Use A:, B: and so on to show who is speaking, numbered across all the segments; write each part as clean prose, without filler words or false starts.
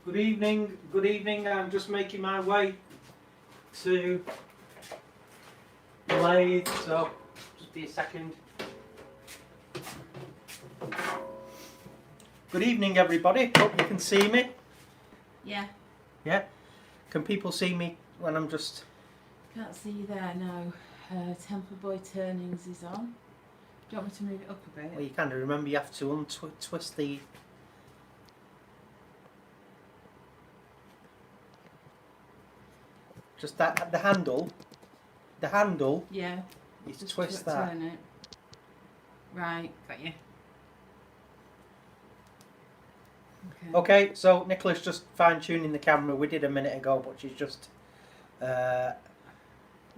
A: Good evening. I'm just making my way to the lathe, so just be a second. Good evening, everybody. Hope you can see me.
B: Yeah.
A: Yeah? Can people see me when I'm just...
B: Can't see you there, no. Temple Boy Turnings is on. Do you want me to move it up a bit?
A: Well, you kind of remember you have to untwist the... Just that, the handle,
B: yeah.
A: you
B: Just
A: twist that.
B: Turn it. Right, got you.
A: Okay, so Nicola's just fine-tuning the camera. We did a minute ago, but she's just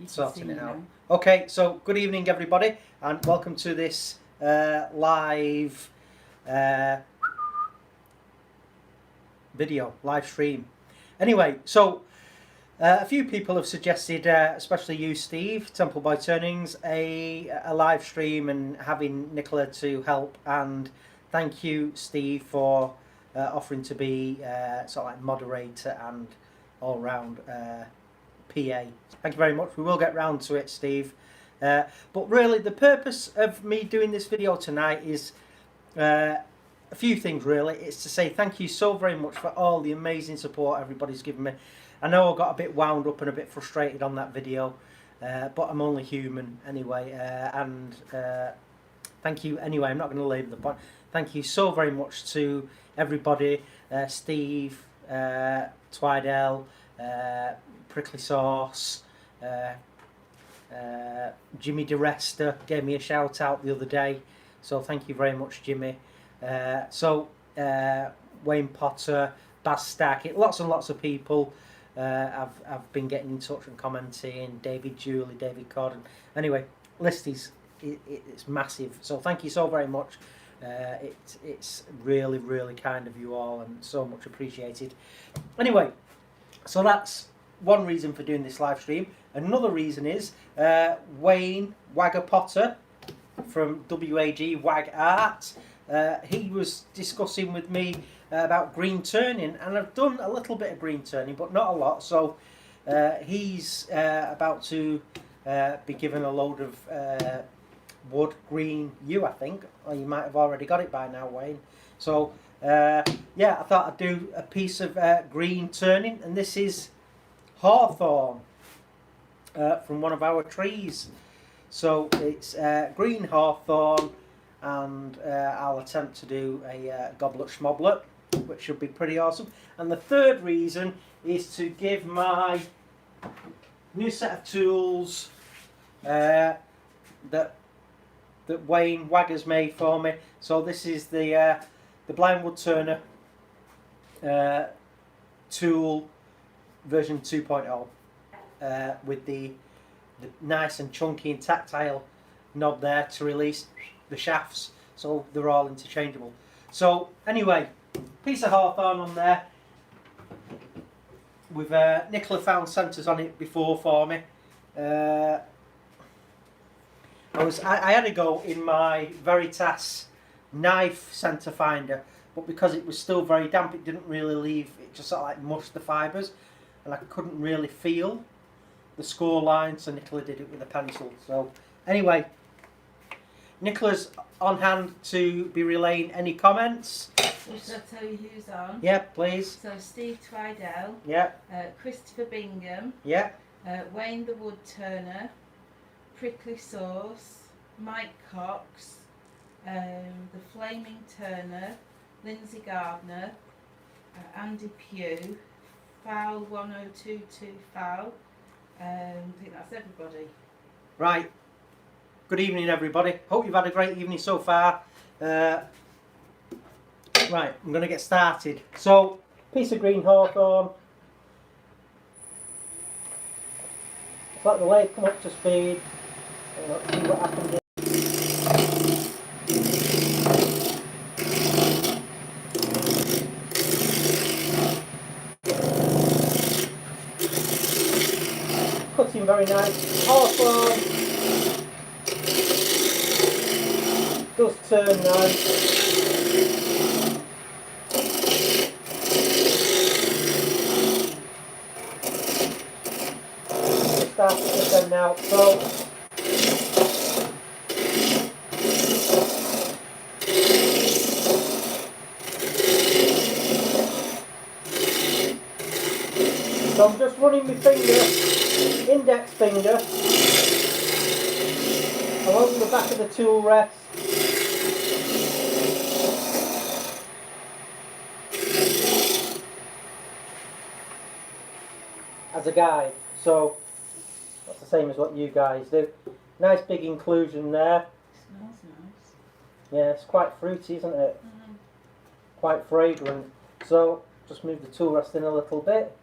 A: sorting it out.
B: Now.
A: Okay, so good evening, everybody, and welcome to this live video, live stream. Anyway, so a few people have suggested, especially you, Steve, Temple by Turnings, a live stream and having Nicola to help. And thank you, Steve, for offering to be sort of like moderator and all-round PA. Thank you very much. We will get round to it, Steve. But really, the purpose of me doing this video tonight is a few things, really. It's to say thank you so very much for all the amazing support everybody's given me. I know I got a bit wound up and a bit frustrated on that video, but I'm only human anyway. And thank you anyway. I'm not going to labour the point. Thank you so very much to everybody. Steve, Twidell, Prickly Sauce, Jimmy DeResta gave me a shout out the other day. So thank you very much, Jimmy. Wayne Potter, Baz Stack, lots and lots of people. I've been getting in touch and commenting. David Julie, David Corden. Anyway, list is it's massive. So thank you so very much. It's really, really kind of you all and so much appreciated. Anyway, so that's one reason for doing this live stream. Another reason is Wayne Wagger Potter from WAG Wag Art. He was discussing with me about green turning, and I've done a little bit of green turning, but not a lot. So he's about to be given a load of wood, green yew, I think, or you might have already got it by now, Wayne. So yeah, I thought I'd do a piece of green turning, and this is Hawthorne from one of our trees. So it's green Hawthorne, and I'll attempt to do a goblet schmoblet, which should be pretty awesome. And the third reason is to give my new set of tools that Wayne Wagger's made for me. So this is the blind wood turner tool version 2.0 with the nice and chunky and tactile knob there to release the shafts, so they're all interchangeable. So anyway, piece of Hawthorne on there. With Nicola found centres on it before for me. I had a go in my Veritas knife centre finder, but because it was still very damp, it didn't really leave. It just sort of like mushed the fibres, and I couldn't really feel the score line, so Nicola did it with a pencil. So anyway, Nicola's on hand to be relaying any comments.
B: Should I tell you who's on?
A: Yeah, please.
B: So Steve Twidell.
A: Yeah.
B: Christopher Bingham.
A: Yeah.
B: Wayne the Wood Turner. Prickly Sauce. Mike Cox. The Flaming Turner. Lindsay Gardner. Andy Pugh. Foul 1022 Foul. I think that's everybody.
A: Right. Good evening, everybody. Hope you've had a great evening so far. Right, I'm going to get started. So, piece of green Hawthorne. Let the lathe come up to speed. See what happens. Cutting very nice. Hawthorne does turn nice. them now. So I'm just running my finger, index finger, along the back of the tool rest. As a guide, so that's the same as what you guys do. Nice big inclusion there.
B: Smells nice.
A: Yeah, it's quite fruity, isn't it? Quite fragrant. So just move the tool rest in a little bit.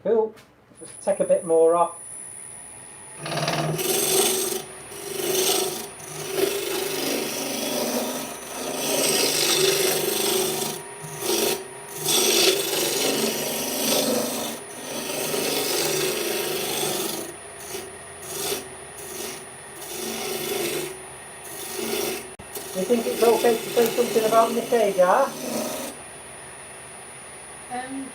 A: Cool. Just take a bit more off. Do you think it's okay to say something about Nick Hagar?
B: Well, I think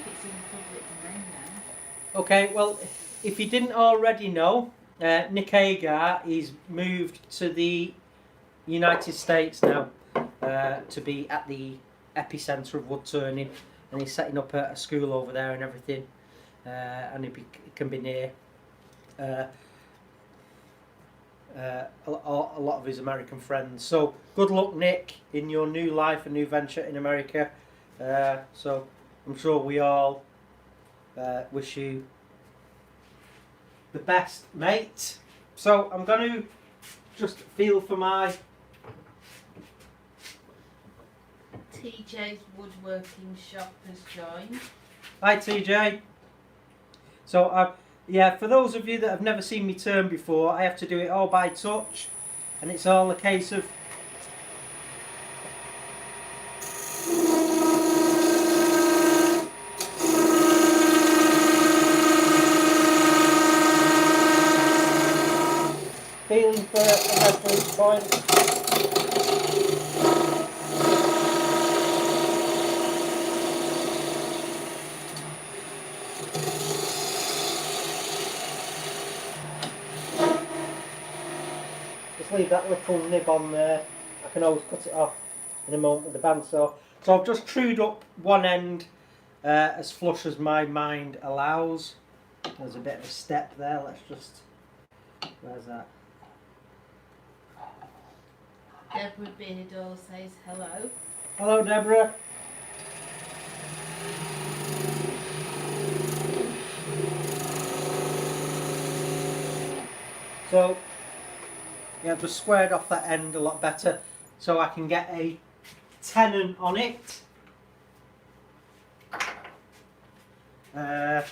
B: it's in public domain now.
A: Okay, well, if you didn't already know, Nick Hagar is moved to the United States now to be at the epicentre of woodturning, and he's setting up a school over there and everything, and it can be near a lot of his American friends. So good luck, Nick, in your new life and new venture in America. So I'm sure we all wish you the best, mate. So I'm going to just feel for my
B: TJ's woodworking shop has joined.
A: Hi TJ. So yeah, for those of you that have never seen me turn before, I have to do it all by touch, and it's all a case of feeling for a reference point. Just leave that little nib on there. I can always cut it off in a moment with the bandsaw. So I've just trued up one end as flush as my mind allows. There's a bit of a step there. Let's just... Where's that?
B: Deborah Beardall says hello.
A: Hello, Deborah. So, yeah, I've just squared off that end a lot better so I can get a tenon on it. Drop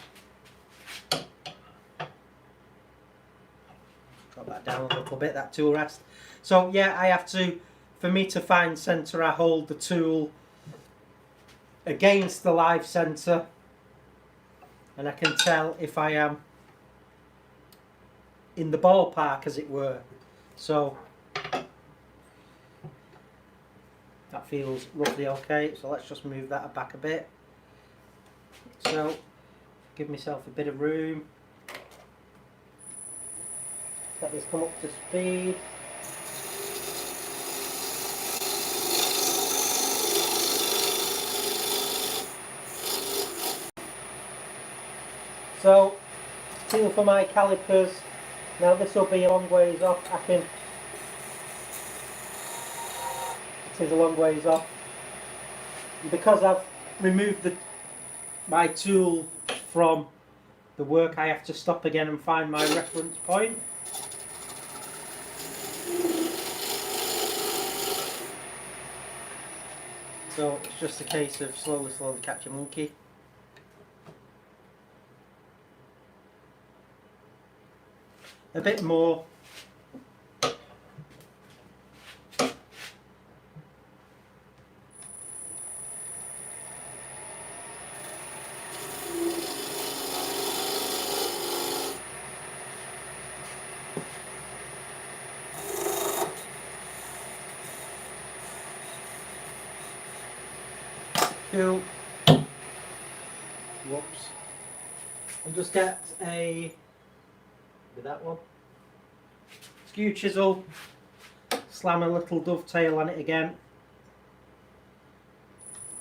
A: that down a little bit, that tool rest. So yeah, I have to, for me to find centre, I hold the tool against the live centre, and I can tell if I am in the ballpark, as it were. So that feels roughly okay, so let's just move that back a bit. So give myself a bit of room. Let this come up to speed. So, feel for my calipers. Now this will be a long ways off. It is a long ways off. And because I've removed my tool from the work, I have to stop again and find my reference point. So it's just a case of slowly catch a monkey. A bit more. Cool. Whoops. And just get with that one, skew chisel, slam a little dovetail on it again.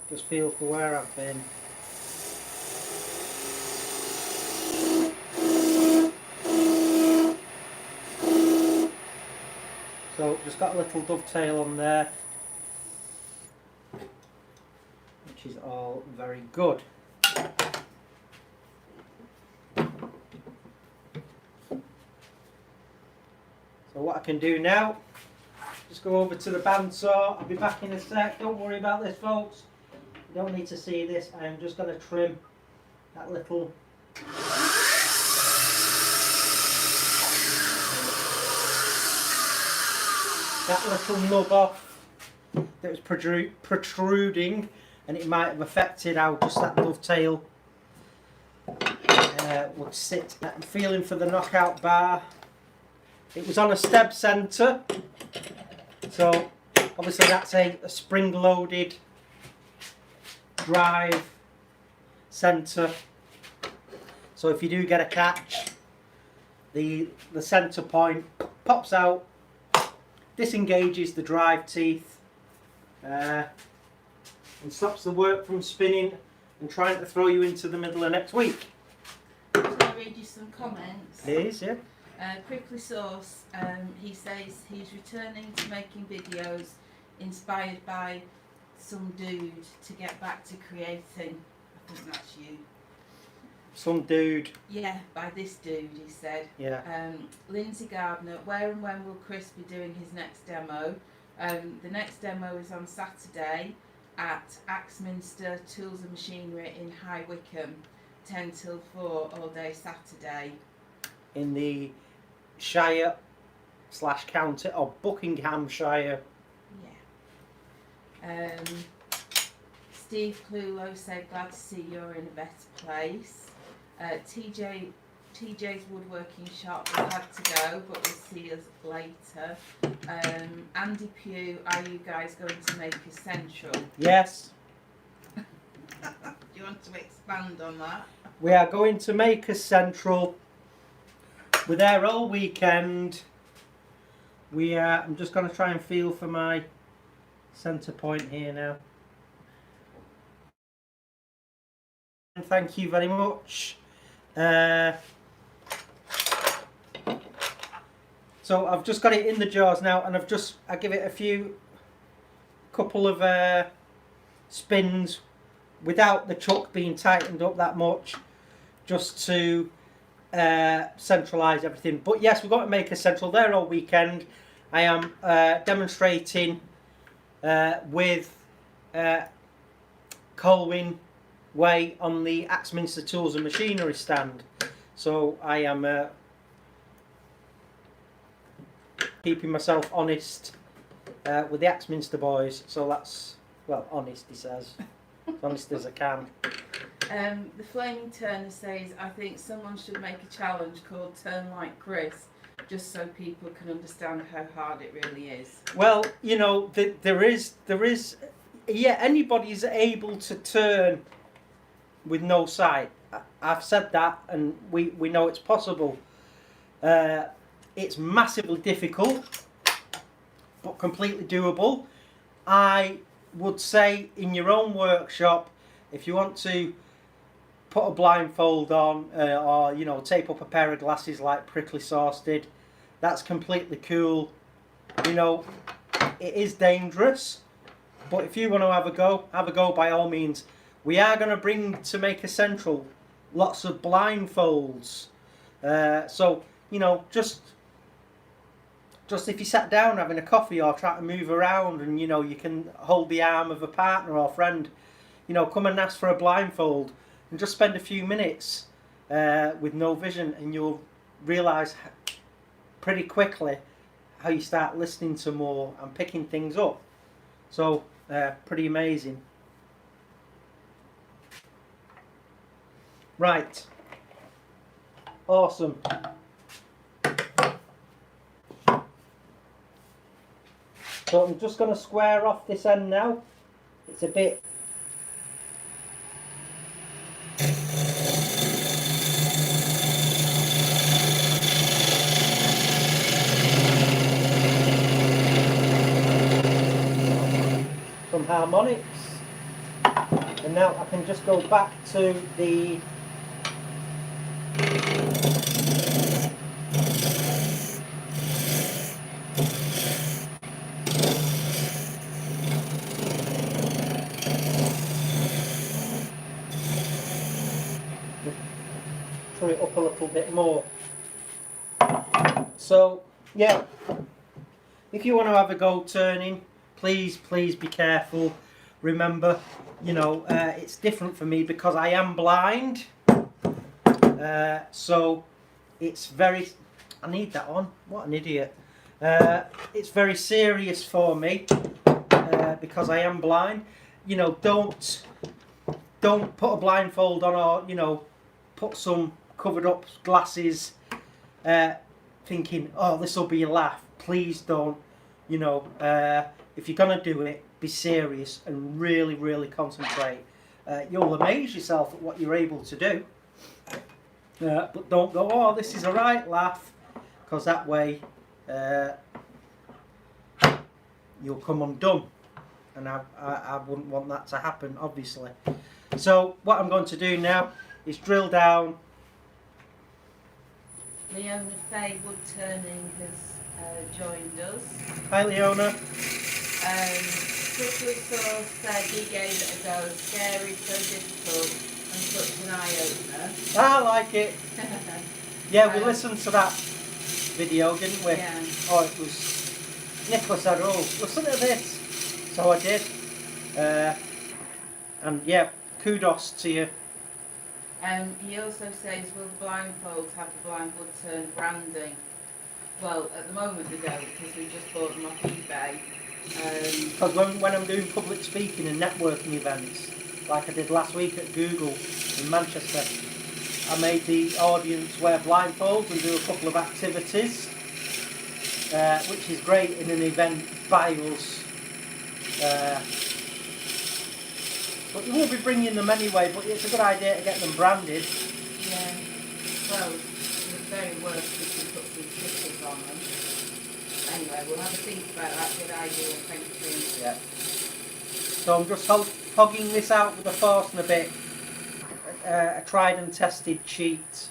A: Just feel for where I've been. So just got a little dovetail on there, which is all very good. So what I can do now, just go over to the bandsaw. I'll be back in a sec. Don't worry about this, folks. You don't need to see this. I am just going to trim that little nub off that was protruding, and it might have affected how just that dovetail would sit. I'm feeling for the knockout bar. It was on a steb centre, so obviously that's a spring-loaded drive centre. So if you do get a catch, the centre point pops out, disengages the drive teeth, and stops the work from spinning and trying to throw you into the middle of next week.
B: I'm going to read you some comments.
A: Please, yeah.
B: Prickly Sauce, he says he's returning to making videos inspired by some dude to get back to creating. I think that's you.
A: Some dude.
B: Yeah, by this dude, he said.
A: Yeah.
B: Lindsay Gardner, where and when will Chris be doing his next demo? The next demo is on Saturday at Axminster Tools and Machinery in High Wycombe, 10 till 4 all day Saturday.
A: In the Shire / County of Buckinghamshire.
B: Yeah. Steve Clulo said, glad to see you're in a better place. TJ's woodworking shop has had to go, but will see us later. Andy Pugh, are you guys going to make a central?
A: Yes.
B: Do you want to expand on that?
A: We are going to make a central. We're there all weekend. I'm just going to try and feel for my centre point here now. Thank you very much. So I've just got it in the jars now, and I give it a couple of spins without the chuck being tightened up that much, just to centralise everything. But yes, we've got to make a central there all weekend. I am demonstrating with Colwyn Way on the Axminster Tools and Machinery stand. So I am keeping myself honest with the Axminster boys. So that's, well, honest, he says. As honest as I can.
B: The Flaming Turner says, I think someone should make a challenge called Turn Like Chris, just so people can understand how hard it really is.
A: Well, you know, there is, yeah, anybody's able to turn with no sight. I've said that, and we know it's possible. It's massively difficult, but completely doable. I would say in your own workshop, if you want to put a blindfold on, or you know, tape up a pair of glasses like Prickly Sauce did, that's completely cool. You know, it is dangerous, but if you want to have a go by all means. We are going to bring to make a central lots of blindfolds, so you know, just if you sat down having a coffee or trying to move around, and you know, you can hold the arm of a partner or friend, you know, come and ask for a blindfold and just spend a few minutes with no vision, and you'll realise pretty quickly how you start listening to more and picking things up. So pretty amazing. Right. Awesome. So I'm just going to square off this end now. It's a bit some harmonics. And now I can just go back to the turn it up a little bit more. So yeah, if you want to have a go turning, please be careful. Remember, you know, it's different for me because I am blind. So it's very, I need that on, what an idiot. It's very serious for me because I am blind. You know, don't put a blindfold on, or, you know, put some covered up glasses thinking, oh, this will be a laugh. Please don't. You know, if you're going to do it, be serious and really concentrate. You'll amaze yourself at what you're able to do. But don't go, oh, this is a right laugh, because that way you'll come undone. And I wouldn't want that to happen, obviously. So what I'm going to do now is drill down.
B: Leona Faye Woodturning has joined us.
A: Hi, Leona.
B: Crystal Source said he gave it a go. Scary, so difficult, and such an eye-opener.
A: I like it. Yeah, we listened to that video, didn't we?
B: Yeah.
A: Oh, it was... Nicola said, oh, listen to this. So I did. And yeah, kudos to you.
B: He also says, will the blindfolds have the blind woodturn branding? Well, at the moment they don't, because we just bought them off eBay.
A: Because when I'm doing public speaking and networking events, like I did last week at Google in Manchester, I made the audience wear blindfolds and do a couple of activities, which is great in an event by us. But you won't be bringing them anyway, but it's a good idea to get them branded.
B: Yeah. Well, the very worst is to put some stickers on them. Anyway, we'll have a think about that. Good idea. Thank you.
A: Yeah. So I'm just hogging this out with a force and a bit. A tried and tested cheat.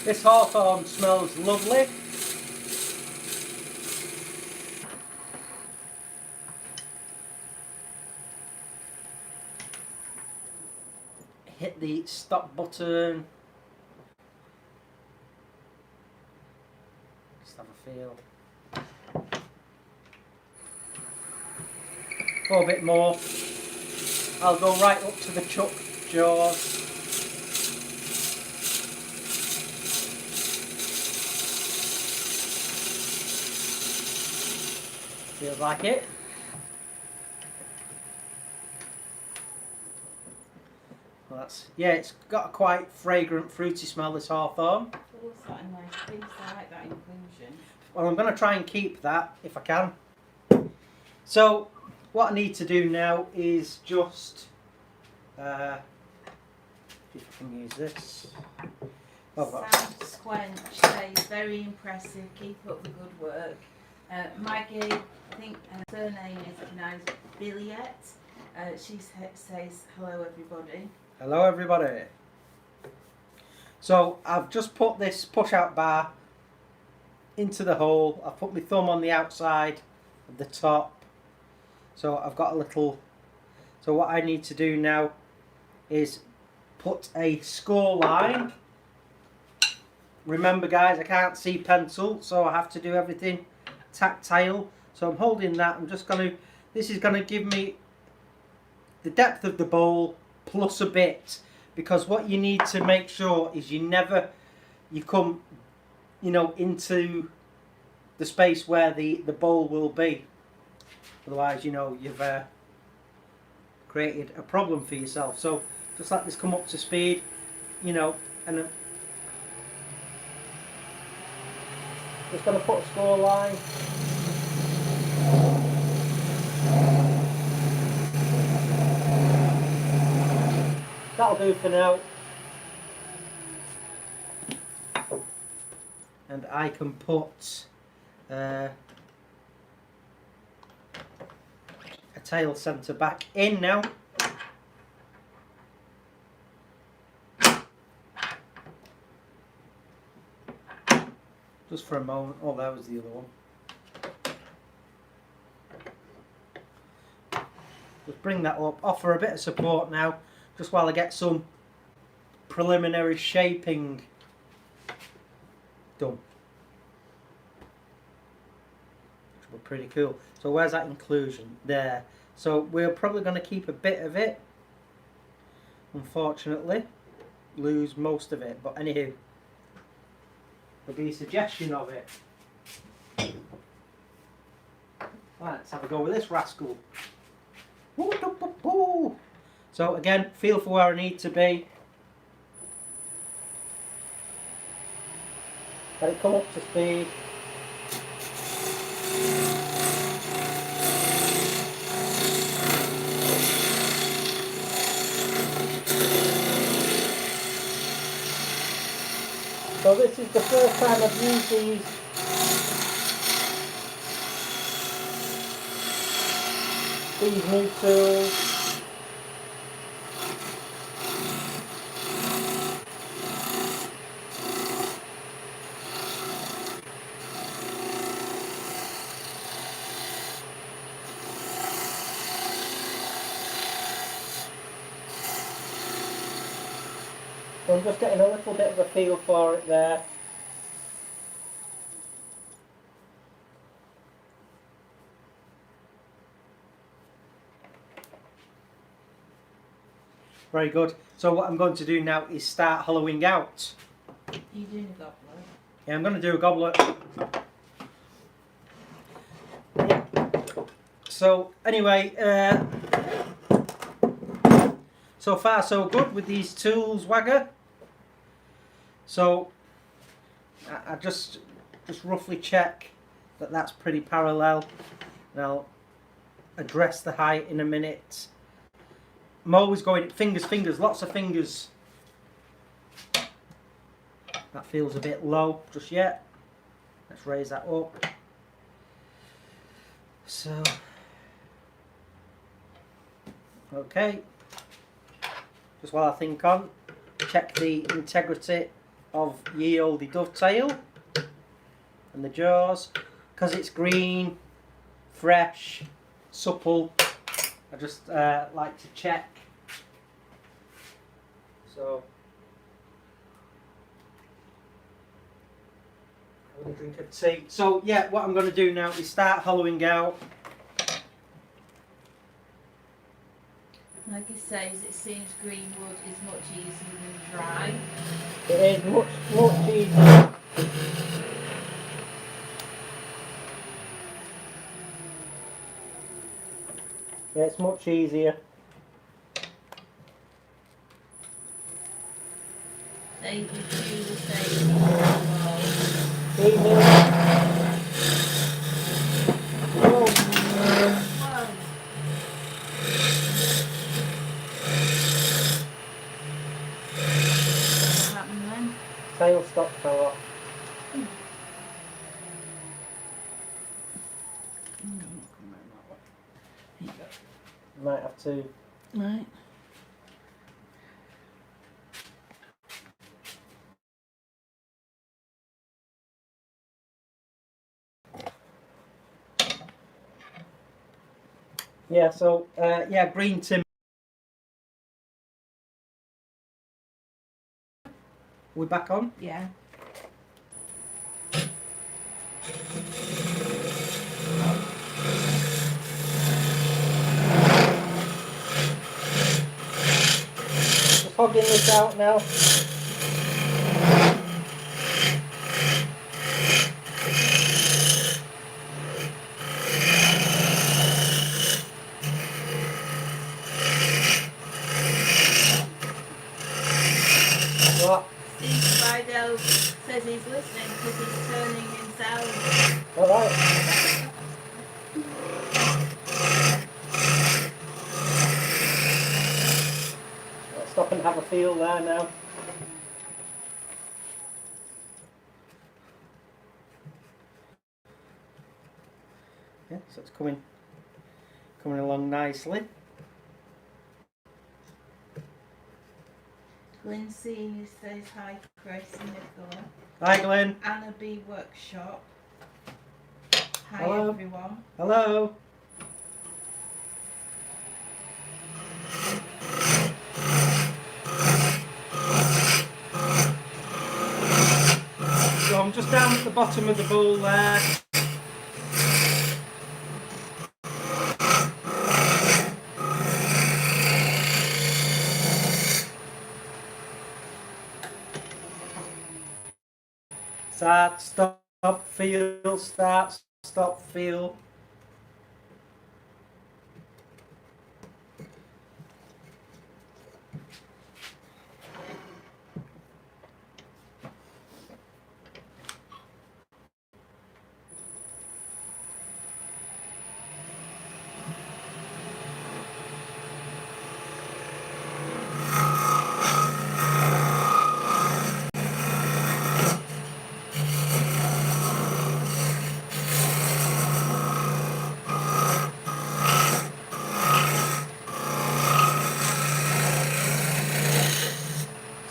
A: This Hawthorne smells lovely. Hit the stop button. Just have a feel. Go a bit more. I'll go right up to the chuck jaws. Feels like it. Well, that's, yeah, it's got a quite fragrant, fruity smell, this Hawthorne.
B: What's that in my face? I like that inclusion.
A: Well, I'm going to try and keep that if I can. So, what I need to do now is just, if I can use this. Oh,
B: Sam Squench says, very impressive, keep up the good work. Maggie, I think her surname is pronounced Billiet. She says, hello everybody.
A: Hello everybody. So I've just put this push out bar into the hole. I've put my thumb on the outside of the top. So I've got a little, so what I need to do now is put a score line. Remember guys, I can't see pencil, so I have to do everything tactile. So I'm holding that. I'm just going to, this is going to give me the depth of the bowl plus a bit, because what you need to make sure is you come, you know, into the space where the bowl will be. Otherwise, you know, you've created a problem for yourself. So just let this come up to speed, you know, and Just going to put a score line. That'll do for now. And I can put a tail centre back in now. Just for a moment. Oh, that was the other one. Just bring that up. Offer a bit of support now, just while I get some preliminary shaping done. Which will be pretty cool. So where's that inclusion? There. So we're probably going to keep a bit of it. Unfortunately, lose most of it. But anywho, there'll be a suggestion of it. Right, let's have a go with this rascal. So again, feel for where I need to be. Let it come up to speed. So this is the first time I've used these new tools. So I'm just getting a little bit of a feel for it there. Very good. So what I'm going to do now is start hollowing out.
B: Are you doing a goblet?
A: Yeah, I'm going to do a goblet. So anyway, so far so good with these tools, Wagger. So I just roughly check that that's pretty parallel, and I'll address the height in a minute. I'm always going fingers, lots of fingers. That feels a bit low just yet. Let's raise that up. So, okay. Just while I think on, check the integrity of ye olde dovetail and the jaws, because it's green, fresh, supple. I just like to check. So, I'm going to drink of tea. So yeah, what I'm going to do now is start hollowing out.
B: Like he says, it seems green wood is much easier than dry.
A: It is much easier. Yeah, it's much easier.
B: They would do the same.
A: Easy. Oh.
B: Whoa. What happened then?
A: Tail stop fell off. Might have to.
B: Right.
A: Yeah, so yeah, green timber. We're back on.
B: Yeah.
A: Just hogging this out now. What?
B: Steve Bidell says he's listening because he's turning in yourself.
A: All right. Let's stop and have a feel there now. Yeah, so it's coming along nicely.
B: Glenn Senior says hi, Chris and Nicola.
A: Hi, Glenn.
B: Anna B Workshop. Hi,
A: Hello.
B: everyone.
A: Hello. So I'm just down at the bottom of the bowl there. Start, stop, feel, start, stop, feel.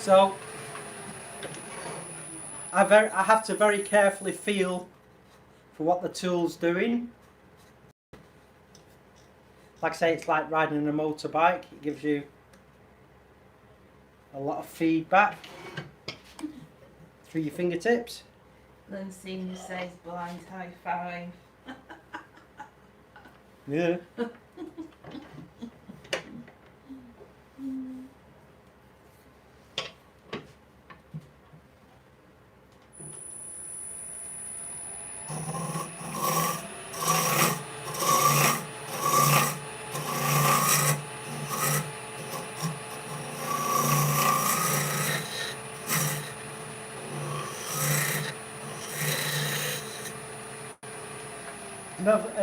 A: So I have to very carefully feel for what the tool's doing. Like I say, it's like riding a motorbike. It gives you a lot of feedback through your fingertips.
B: Glenn Senior says blind high five.
A: Yeah.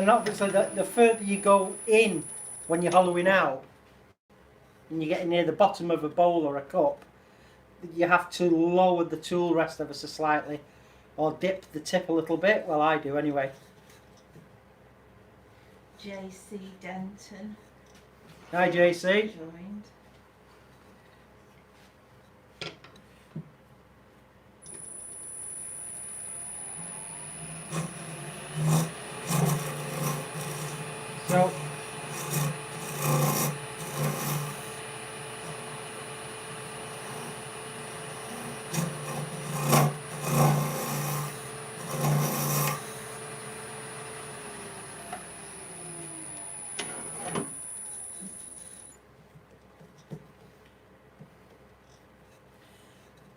A: And obviously the further you go in when you're hollowing out and you're getting near the bottom of a bowl or a cup, you have to lower the tool rest ever so slightly or dip the tip a little bit. Well, I do anyway.
B: JC Denton
A: Hi, JC.
B: joined.
A: So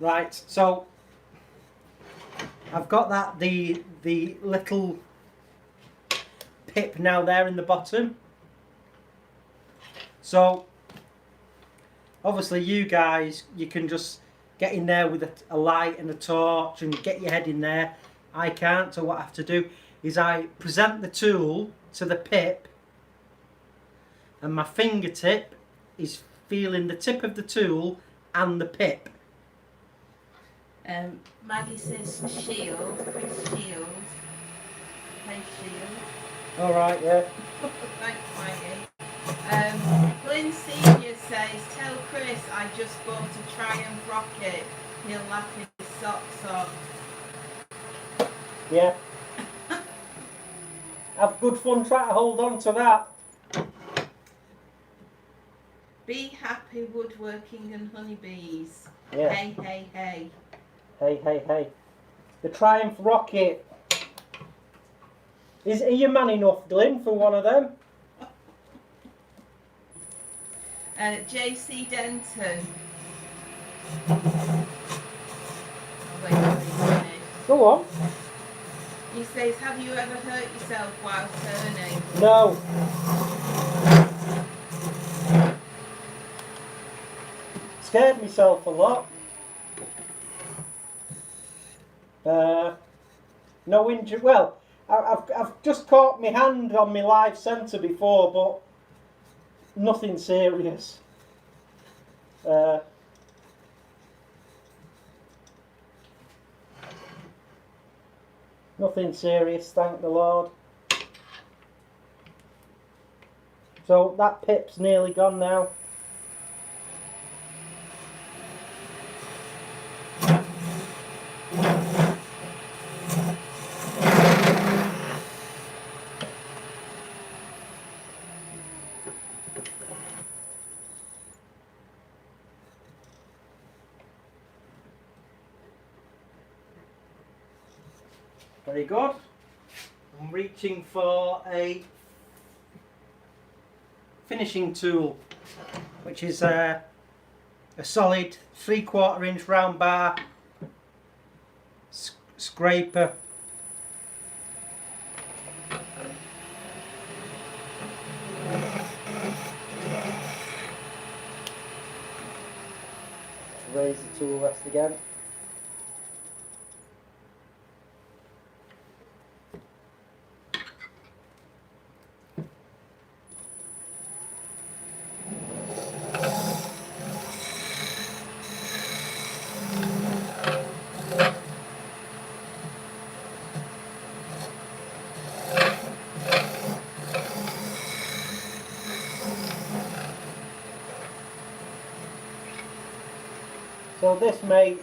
A: right, so I've got that the little pip now there in the bottom. So obviously you guys, you can just get in there with a light and a torch and get your head in there. I can't, so what I have to do is I present the tool to the pip and my fingertip is feeling the tip of the tool and the pip.
B: Maggie says Shield, Chris Shield. Hey Shield.
A: Alright, yeah.
B: Thanks, Maggie. Glenn Senior says, tell Chris I just bought a Triumph rocket. He'll laugh his socks off.
A: Yeah. Have good fun trying to hold on to that.
B: Be happy woodworking and honeybees.
A: Yeah.
B: Hey, hey, hey.
A: Hey, hey, hey. The Triumph rocket. Are you man enough, Glenn, for one of them?
B: JC Denton. Oh, wait, wait,
A: Go on.
B: he says, have you ever hurt yourself while turning?
A: No. Scared myself a lot. No injury. Well, I've just caught my hand on my live centre before, but nothing serious. Nothing serious, thank the Lord. So that pip's nearly gone now. Very good. I'm reaching for a finishing tool, which is a solid 3/4 inch round bar scraper. Raise the tool rest again. So this may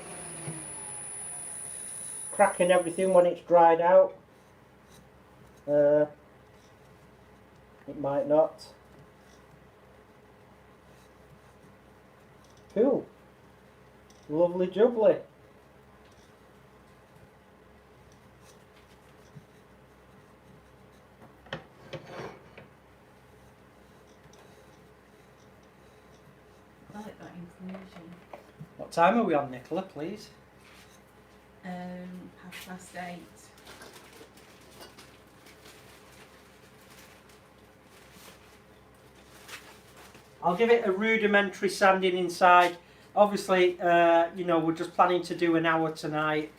A: crack and everything when it's dried out. It might not. Cool. Lovely jubbly.
B: I like that inclusion.
A: What time are we on, Nicola, please?
B: 8:30.
A: I'll give it a rudimentary sanding inside. Obviously, you know, we're just planning to do an hour tonight.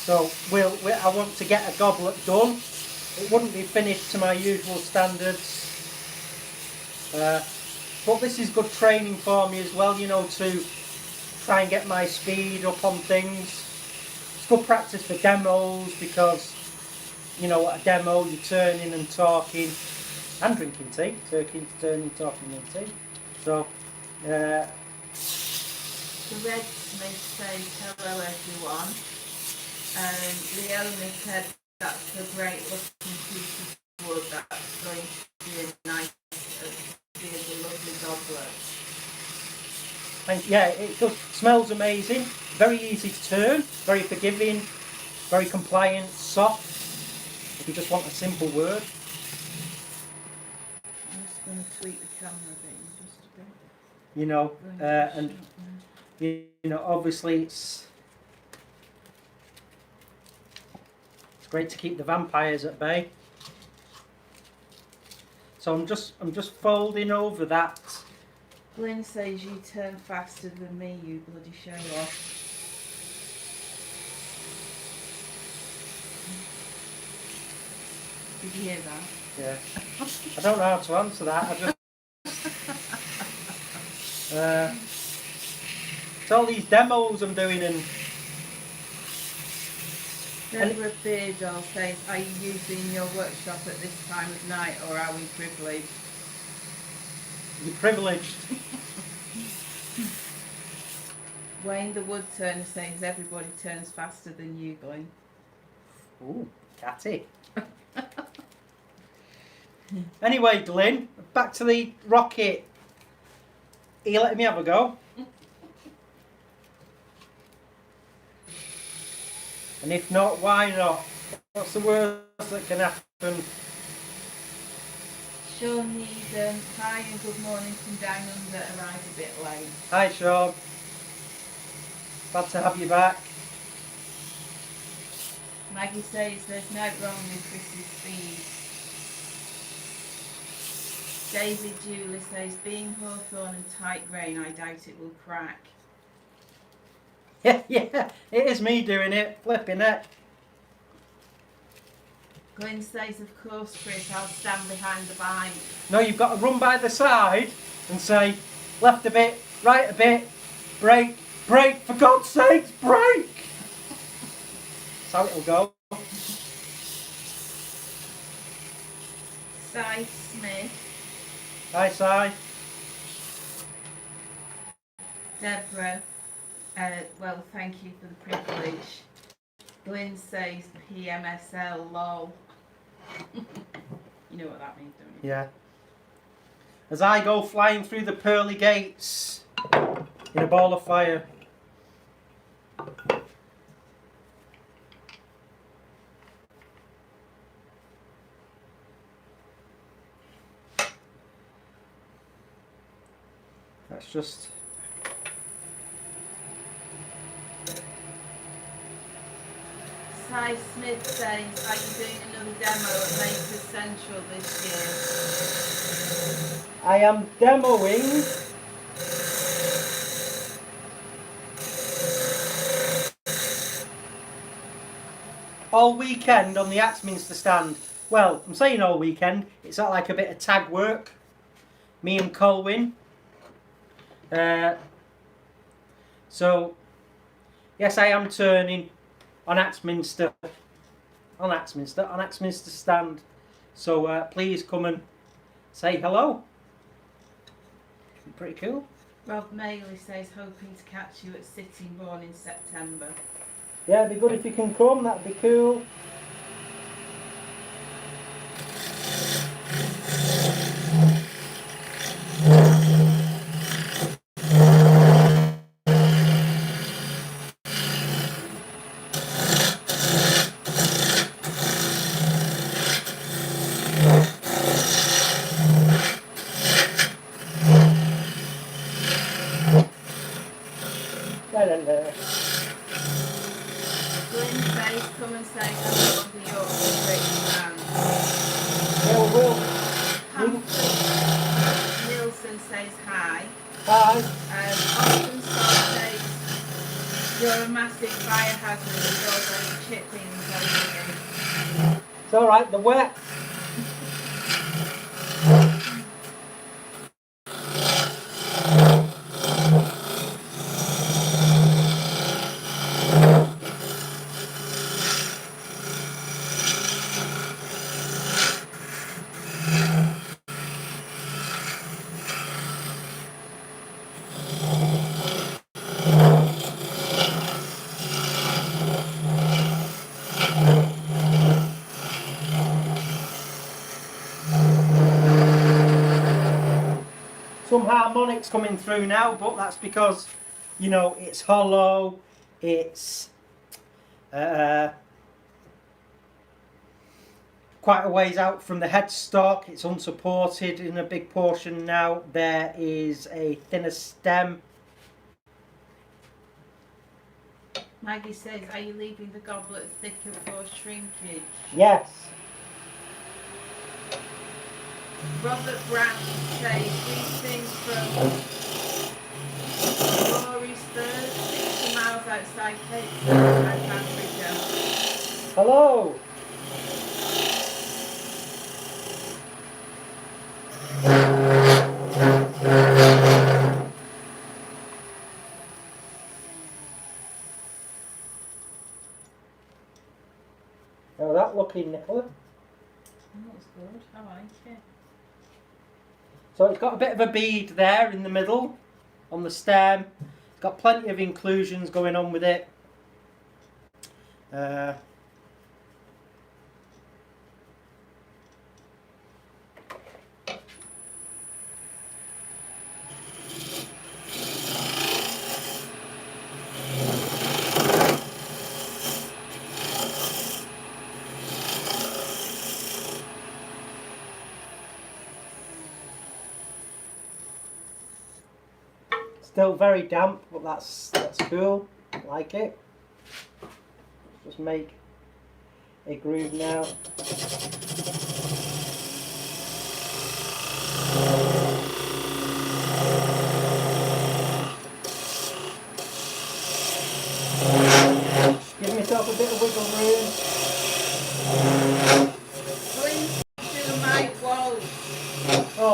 A: So I want to get a goblet done. It wouldn't be finished to my usual standards. But this is good training for me as well, you know, to try and get my speed up on things. It's good practice for demos because, you know, at a demo you're turning and talking and drinking tea. Turning, talking and tea. So,
B: The Red Smith says hello everyone. Leonie said that's a great looking piece of wood. That's going to be a nice, be a lovely goblet.
A: and yeah, it does. Smells amazing. Very easy to turn. Very forgiving. Very compliant. Soft. If you just want a simple word.
B: I'm just going to tweak the camera a bit, just a bit.
A: You know, and you know, obviously it's great to keep the vampires at bay. So I'm just folding over that.
B: Glyn says you turn faster than me, you bloody show off. Did you hear that?
A: Yeah. I don't know how to answer that. I just it's all these demos I'm doing and
B: Deborah Beardall says, are you using your workshop at this time of night or are we privileged?
A: you're privileged.
B: Wayne the woodturner says everybody turns faster than you, Glyn.
A: Ooh, catty. Anyway, Glyn, back to the rocket. Are you letting me have a go? And if not, why not? What's the worst that can happen?
B: Sean Needham, hi and good morning from down under, arrived a bit late.
A: Hi, Sean. Glad to have you back.
B: Maggie says there's no wrong with Chris's speed. David Julie says, being Hawthorne and tight grain, I doubt it will crack.
A: Yeah, it is me doing it, flipping it.
B: Glyn says, of course, Chris, I'll stand behind the bike.
A: No, you've got to run by the side and say, left a bit, right a bit, brake, brake, for God's sakes, brake! That's how it'll go.
B: Si Smith.
A: Hi, Si.
B: Deborah, well, thank you for the privilege. Glyn says, PMSL, lol. You know what that means, don't you?
A: Yeah. As I go flying through the pearly gates in a ball of fire. That's just...
B: Si Smith says, are you doing another demo at Maker Central this year?
A: I am demoing all weekend on the Axminster stand. Well, I'm saying all weekend. It's not like a bit of tag work. Me and Colwyn. So, yes, I am turning on Axminster stand. So please come and say hello. Pretty cool.
B: Rob Maley says, hoping to catch you at Sittingbourne in September.
A: Yeah, it'd be good if you can come. That'd be cool.
B: Glyn says, come and say hello on the Yorkshire British band.
A: Yeah, we will.
B: Humphrey Nielsen says hi.
A: Hi.
B: Austin Scott says, you're a massive fire hazard with all those chippings over you.
A: It's alright, the wet. Some harmonics coming through now, but that's because, you know, it's hollow, it's quite a ways out from the headstock, it's unsupported in a big portion now. There is a thinner stem.
B: Maggie says, are you leaving the goblet thicker for shrinkage?
A: Yes.
B: Robert Brown says, greetings from Laurisburg, 60 miles outside Cape Town, South Africa.
A: Hello. Now that looking, Nicola.
B: That's good, I like it.
A: So it's got a bit of a bead there in the middle on the stem. It's got plenty of inclusions going on with it. Still very damp, but that's cool. I like it. Just make a groove now.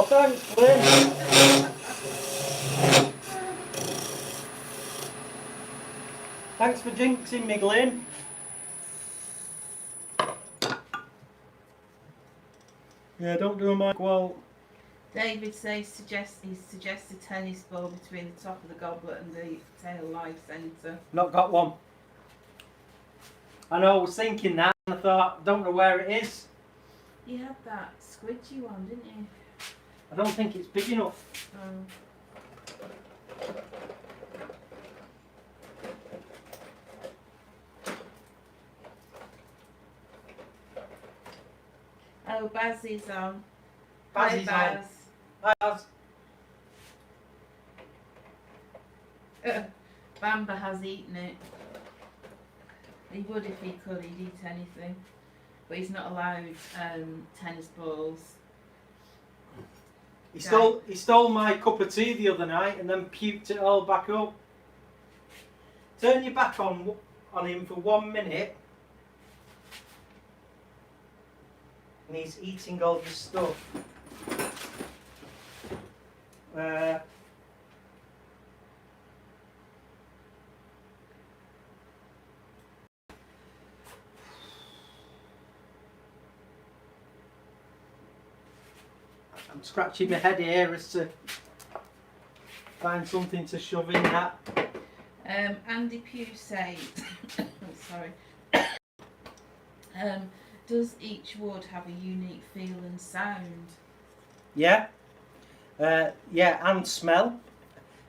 A: thanks, Glenn. Thanks for jinxing me, Glenn. Yeah, don't do a mic well.
B: David says he suggests a tennis ball between the top of the goblet and the tail life centre.
A: Not got one. I know, I was thinking that, and I thought, don't know where it is.
B: You had that squidgy one, didn't you?
A: I don't think it's big enough.
B: Oh, Baz is on.
A: Baz
B: Hi,
A: is
B: Baz.
A: on. Baz.
B: Bamba has eaten it. He would if he could, he'd eat anything. But he's not allowed tennis balls.
A: He stole my cup of tea the other night and then puked it all back up. Turn your back on him for 1 minute. And he's eating all the stuff. I'm scratching my head here as to find something to shove in that.
B: Andy Pugh says, sorry. Does each wood have a unique feel and sound?
A: Yeah. Yeah, and smell.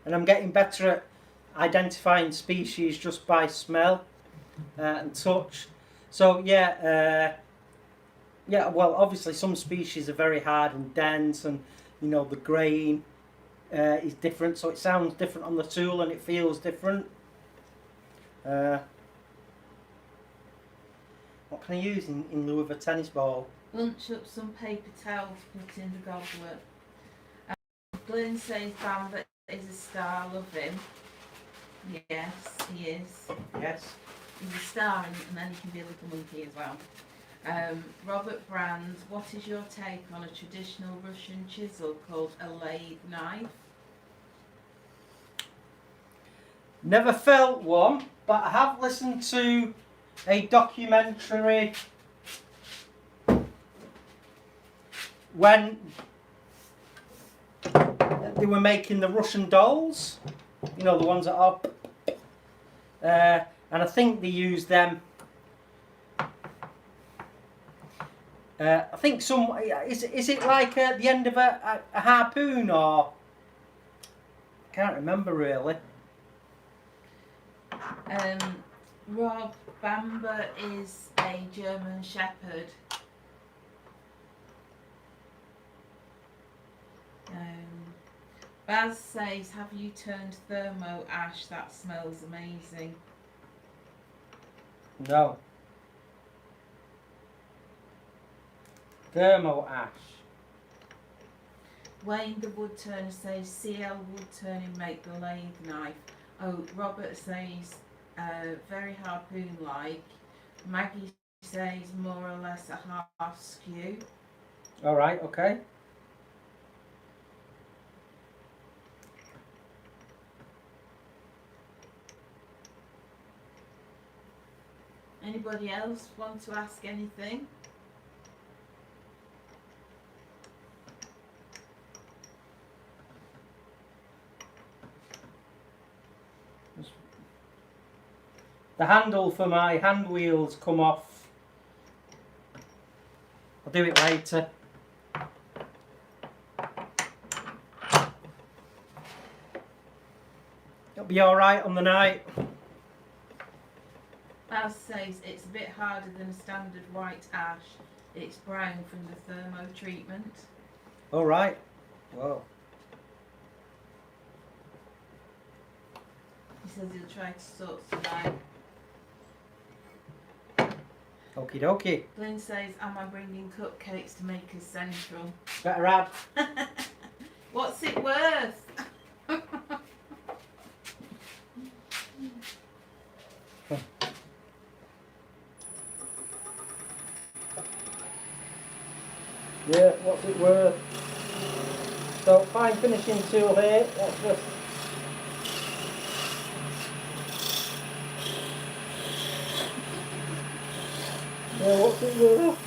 A: And I'm getting better at identifying species just by smell and touch. So yeah, well, obviously some species are very hard and dense, and you know the grain is different, so it sounds different on the tool and it feels different. What can I use in lieu of a tennis ball?
B: Bunch up some paper towels, put in the goblet. Glenn says Bamba is a star, love him. Yes, he is.
A: Yes.
B: He's a star, and then he can be a little monkey as well. Robert Brand, what is your take on a traditional Russian chisel called a lathe knife?
A: Never felt one, but I have listened to a documentary when they were making the Russian dolls, you know, the ones that are, and I think they used them. I think some, is it like at the end of a harpoon, or I can't remember really.
B: Rob, Bamba is a German Shepherd. Baz says, have you turned thermo ash? That smells amazing.
A: No. Thermo ash.
B: Wayne the woodturner says, CL woodturning make the lathe knife. Oh, Robert says, very harpoon-like. Maggie says more or less a half skew.
A: All right, okay.
B: Anybody else want to ask anything?
A: The handle for my hand wheels come off. I'll do it later. It'll be alright on the night.
B: Baz says it's a bit harder than a standard white ash. It's brown from the thermo treatment.
A: Alright. Whoa.
B: He says he'll try to sort some out.
A: Okie dokie.
B: Glenn says, am I bringing cupcakes to make us central?
A: Better add.
B: What's it worth?
A: Yeah, what's it worth? So fine finishing tool here. Let's just what's it worth?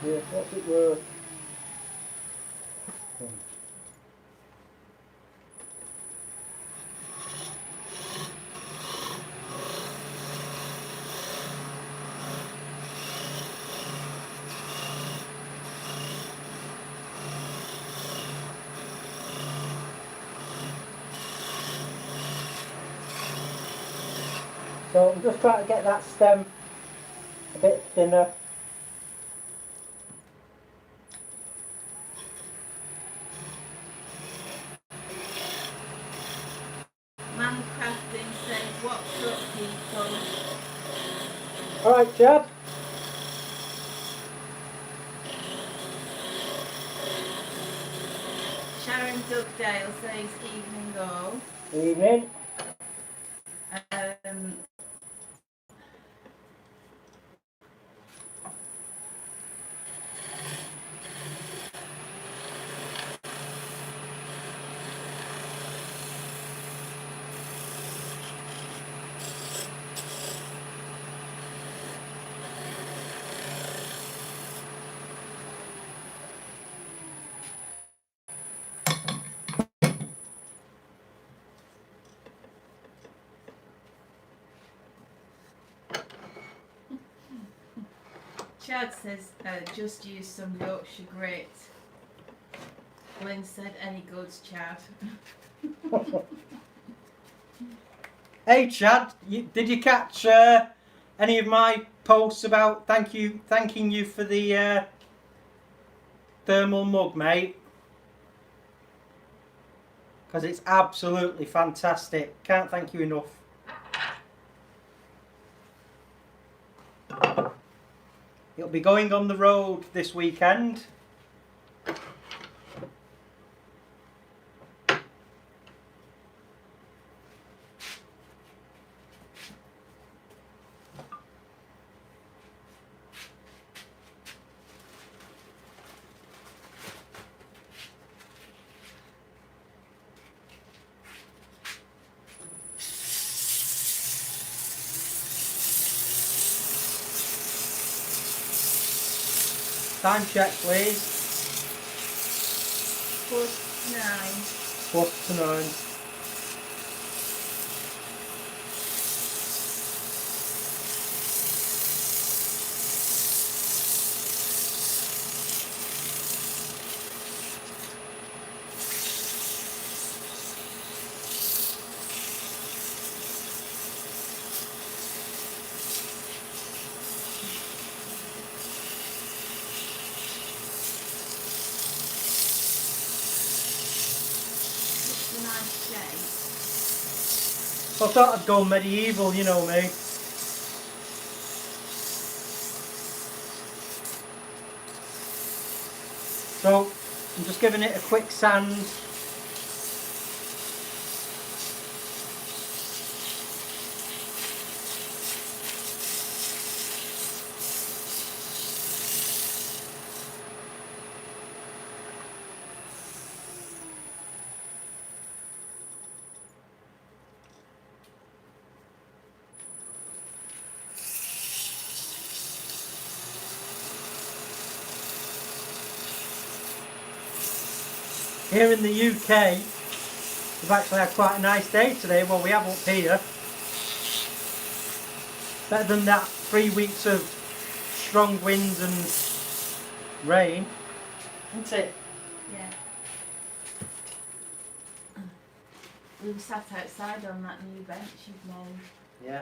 A: Yeah, what's it worth? So I'm just trying to get that stem a bit thinner.
B: Mancrafting says, what's up, people?
A: Alright, Chad.
B: Sharon Dugdale says, evening all.
A: Evening.
B: Chad says, just use some Yorkshire grit. Lynn said, any goods, Chad?
A: Hey Chad, did you catch any of my posts about thanking you for the thermal mug, mate? Because it's absolutely fantastic. Can't thank you enough. It'll be going on the road this weekend. Time check, please.
B: 49.
A: 49.
B: Nice shape.
A: I thought I'd go medieval, you know me. So, I'm just giving it a quick sand. Here in the UK, we've actually had quite a nice day today. Well, we have up here. Better than that 3 weeks of strong winds and rain, isn't it?
B: Yeah. We were sat outside on that new bench you've made.
A: Yeah.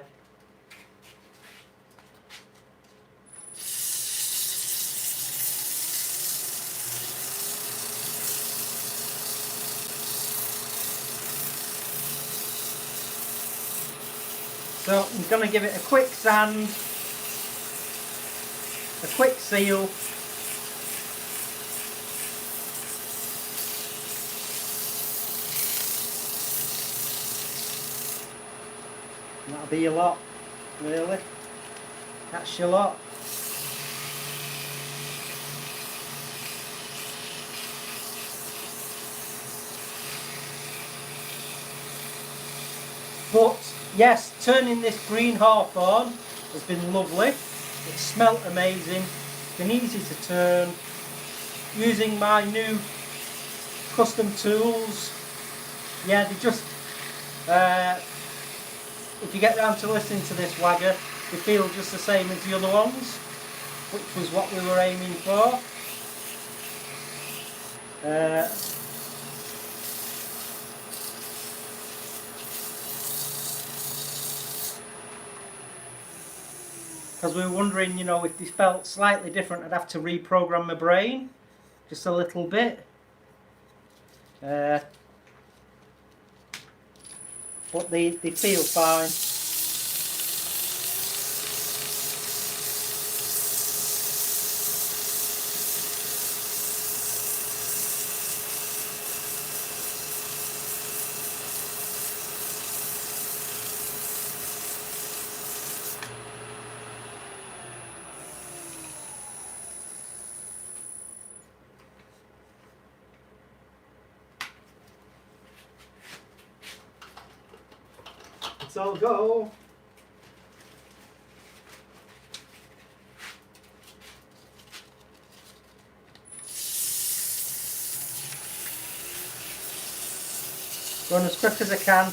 A: So I'm going to give it a quick sand, a quick seal. And that'll be a lot, really. That's your lot. But yes, turning this green hawthorn has been lovely. It smelt amazing, been easy to turn. Using my new custom tools, yeah, they just, if you get round to listening to this wagger, they feel just the same as the other ones, which was what we were aiming for. Because we were wondering, you know, if they felt slightly different, I'd have to reprogram my brain just a little bit. But they feel fine. Let's all go. Run as quick as I can.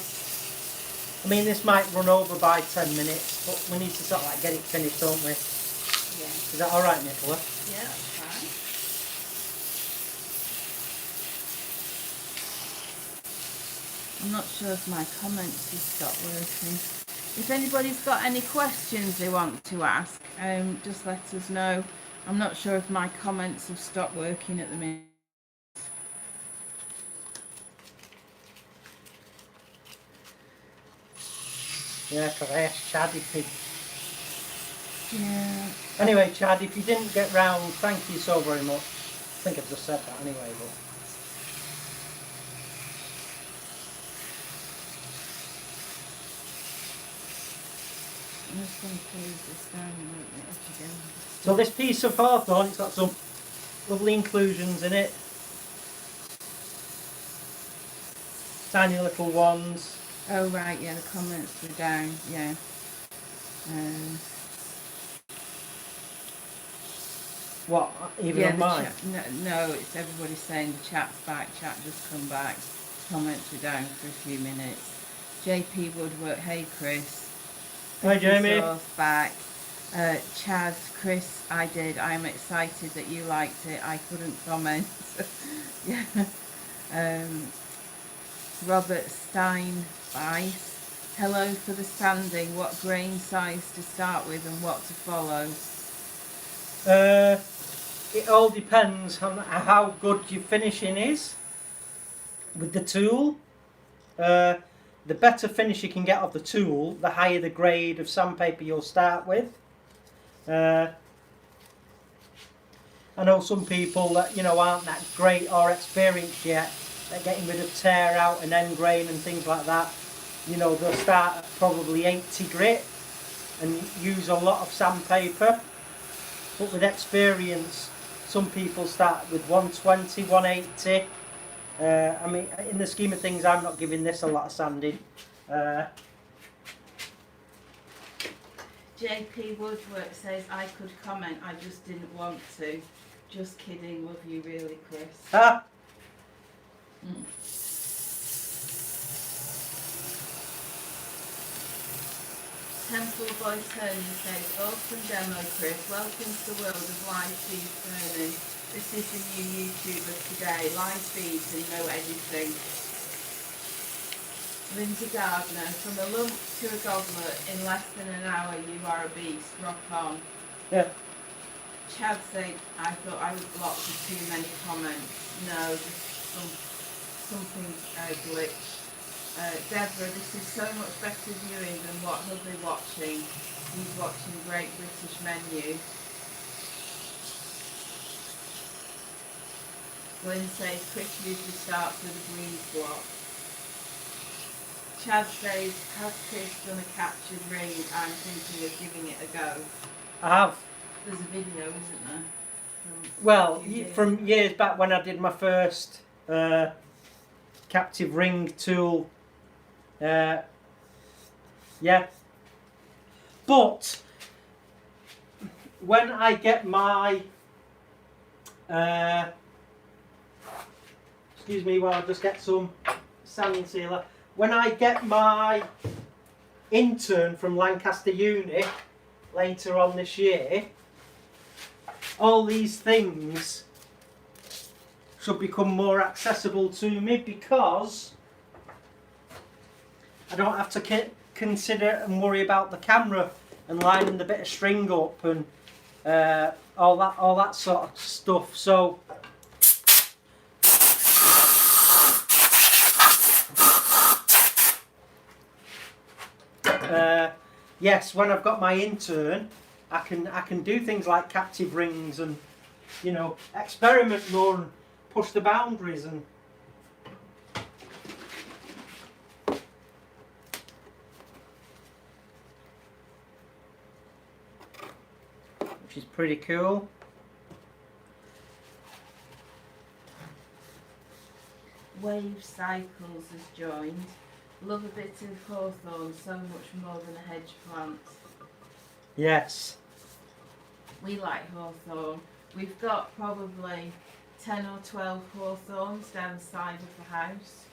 A: I mean, this might run over by 10 minutes, but we need to sort of like get it finished, don't we?
B: Yeah.
A: Is that alright, Nicola?
B: Yeah, that's fine. I'm not sure if my comments have stopped working. If anybody's got any questions they want to ask, just let us know. I'm not sure if my comments have stopped working at the minute.
A: Yeah, because I asked Chad if he...
B: Yeah.
A: Anyway, Chad, if you didn't get round, thank you so very much. I think I've just said that anyway, but...
B: I'm just going to close this down and open it up again.
A: So this piece of hawthorn, it's got some lovely inclusions in it. Tiny little ones.
B: Oh right, yeah, the comments were down, yeah.
A: What, even
B: yeah,
A: on mine?
B: no, it's everybody saying the chat's back, chat just come back. Comments were down for a few minutes. JP Woodwork, hey Chris.
A: Hi Jamie.
B: Resource back. Chad, Chris, I did. I'm excited that you liked it. I couldn't comment. Yeah. Robert Stein Weiss. Hello for the sanding. What grain size to start with and what to follow?
A: It all depends on how good your finishing is with the tool. The better finish you can get of the tool, the higher the grade of sandpaper you'll start with. I know some people that, you know, aren't that great or experienced yet at getting rid of tear out and end grain and things like that. You know, they'll start at probably 80 grit and use a lot of sandpaper. But with experience, some people start with 120, 180. I mean, in the scheme of things, I'm not giving this a lot of sanding.
B: JP Woodwork says I could comment, I just didn't want to. Just kidding, love you really, Chris.
A: Ah.
B: Temple Boy Tony says, awesome demo, Chris. Welcome to the world of live feed turning. This is the new YouTuber today. Live feeds and no editing. Lindsay Gardner, from a lump to a goblet in less than an hour, you are a beast. Rock on.
A: Yeah.
B: Chad said, I thought I was blocked with too many comments. No, just something glitched. Deborah, this is so much better viewing than what he'll be watching. He's watching Great British Menu. Lynn says Chris usually starts with a breeze block. Chad says, has Chris done a captured ring? I'm thinking of giving it a go.
A: I have.
B: There's a video, isn't there?
A: Well, from years back when I did my first captive ring tool. Yeah. But when I get my excuse me while I just get some sanding sealer. When I get my intern from Lancaster Uni later on this year, all these things should become more accessible to me because I don't have to consider and worry about the camera and lining the bit of string up and all that sort of stuff. So yes, when I've got my intern, I can do things like captive rings and, you know, experiment more and push the boundaries and which is pretty cool.
B: Wave Cycles has joined. Love a bit of Hawthorne, so much more than a hedge plant.
A: Yes.
B: We like Hawthorne. We've got probably 10 or 12 Hawthorns down the side of the house.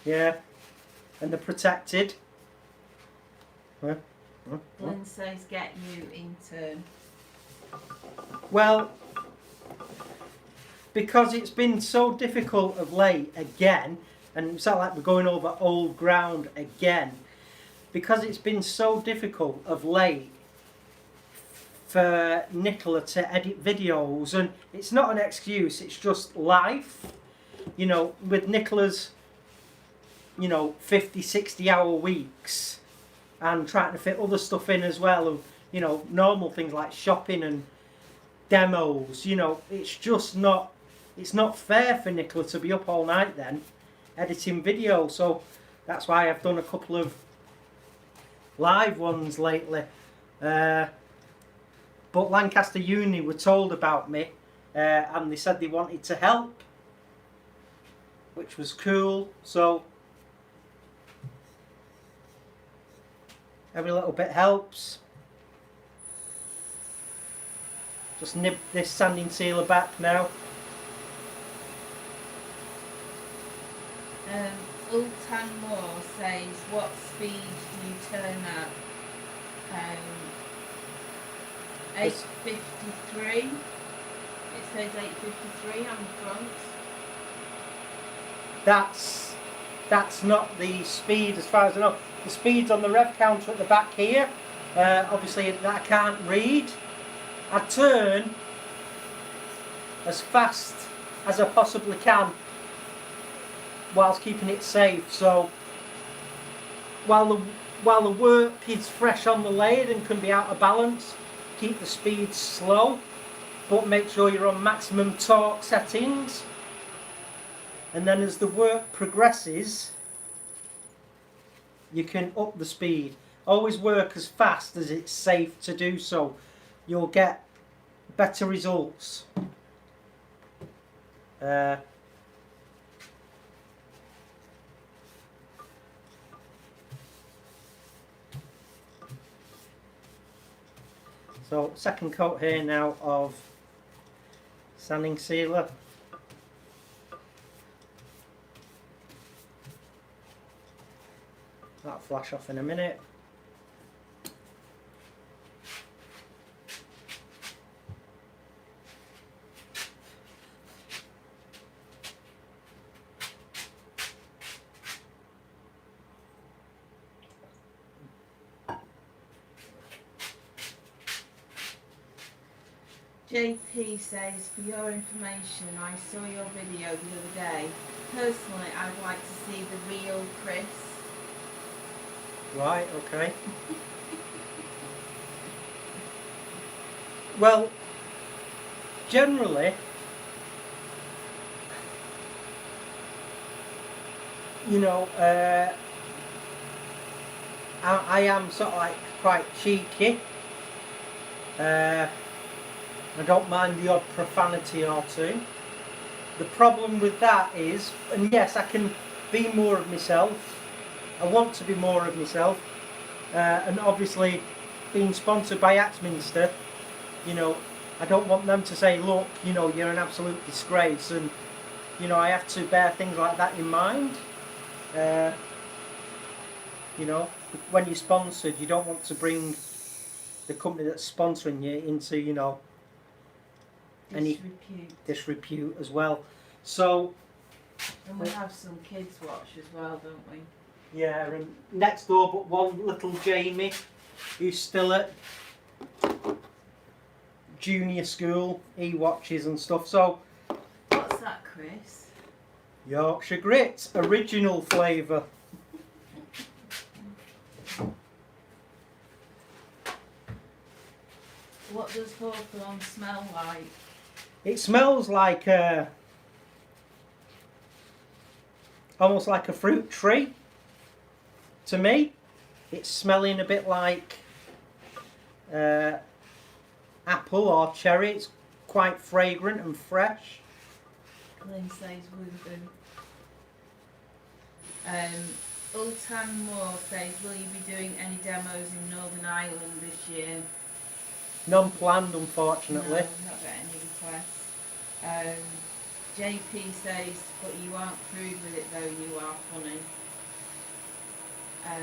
A: Yeah. And they're protected.
B: Glenn says get you intern.
A: Well, because it's been so difficult of late again, and it's not like we're going over old ground again, because it's been so difficult of late for Nicola to edit videos, and it's not an excuse, it's just life. You know, with Nicola's, you know, 50, 60 hour weeks and trying to fit other stuff in as well, and, you know, normal things like shopping and demos, you know, it's just not, it's not fair for Nicola to be up all night then editing video. So that's why I've done a couple of live ones lately. But Lancaster Uni were told about me and they said they wanted to help, which was cool. So every little bit helps. Just nib this sanding sealer back now.
B: Ultan Moore says, what speed do you turn at? 8:53. It says 8:53 on the front.
A: That's not the speed as far as I know. The speed's on the rev counter at the back here. Obviously that I can't read. I turn as fast as I possibly can whilst keeping it safe. So while the work is fresh on the lathe and can be out of balance, keep the speed slow, but make sure you're on maximum torque settings. And then as the work progresses, you can up the speed. Always work as fast as it's safe to do so. You'll get better results. So second coat here now of sanding sealer. That'll flash off in a minute.
B: JP says, for your information, I saw your video the other day. Personally, I'd like to see the real Chris.
A: Right, okay. Well, generally, you know, I am sort of like quite cheeky. I don't mind the odd profanity or two. The problem with that is, and yes, I can be more of myself. I want to be more of myself. And obviously, being sponsored by Axminster, you know, I don't want them to say, look, you know, you're an absolute disgrace, and you know, I have to bear things like that in mind. You know, when you're sponsored, you don't want to bring the company that's sponsoring you into, you know, any disrepute as well. So,
B: and we have some kids watch as well, don't we?
A: Yeah, and next door but one, little Jamie, who's still at junior school, he watches and stuff. So,
B: what's that, Chris?
A: Yorkshire Grits, original flavour.
B: What does Hawthorne smell like?
A: It smells like almost like a fruit tree. To me, it's smelling a bit like apple or cherry. It's quite fragrant and fresh.
B: Lynn says woohoo. Ultan Moore says, will you be doing any demos in Northern Ireland this year?
A: None planned, unfortunately.
B: No, not got any requests. JP says, but you aren't crude with it though, you are funny. I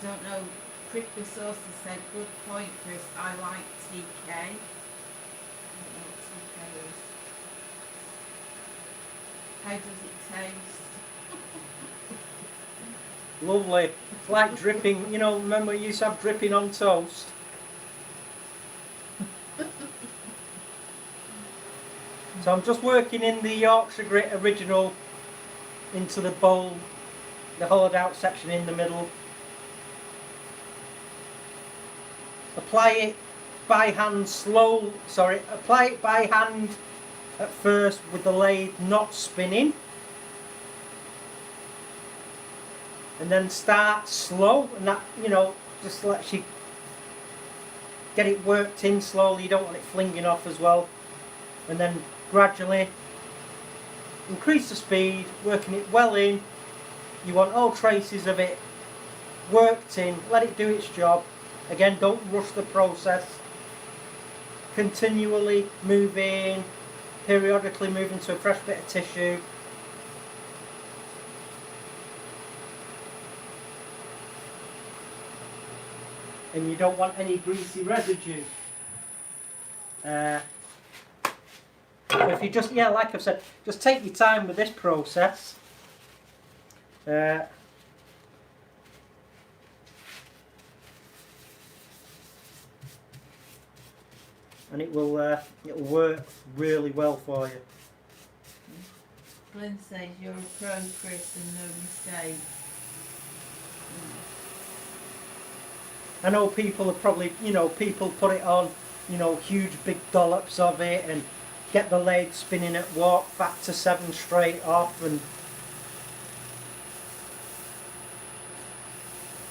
B: don't know. Prickly Sauce has said, good point, Chris. I like TK. I don't know what TK is. How does it taste?
A: Lovely. It's like dripping, you know, remember you used to have dripping on toast? So I'm just working in the Yorkshire Grit original into the bowl, the hollowed out section in the middle. Apply it by hand apply it by hand at first with the lathe not spinning. And then start slow, and that, you know, just lets you get it worked in slowly. You don't want it flinging off as well. And then gradually increase the speed, working it well in. You want all traces of it worked in, let it do its job. Again, don't rush the process. Continually move in, periodically move into a fresh bit of tissue. And you don't want any greasy residue. So if you just, yeah, like I've said, just take your time with this process. And it'll work really well for you.
B: Glenn says you're a pro, Chris, and no mistake.
A: I know people are probably, you know, people put it on, you know, huge big dollops of it and get the lathe spinning at what, factor 7 straight off, and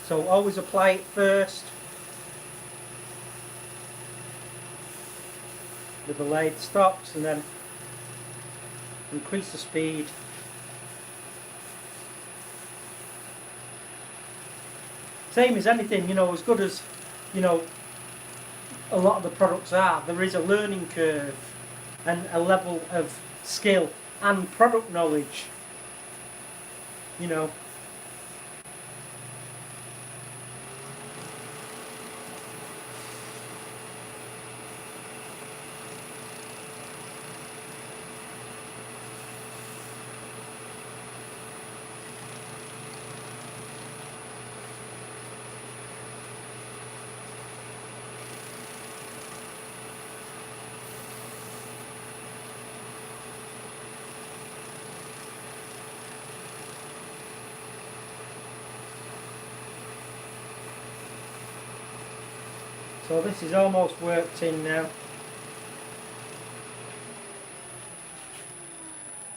A: so always apply it first with the lathe stops, and then increase the speed. Same as anything, you know, as good as, you know, a lot of the products are, there is a learning curve and a level of skill and product knowledge, you know. So this is almost worked in now.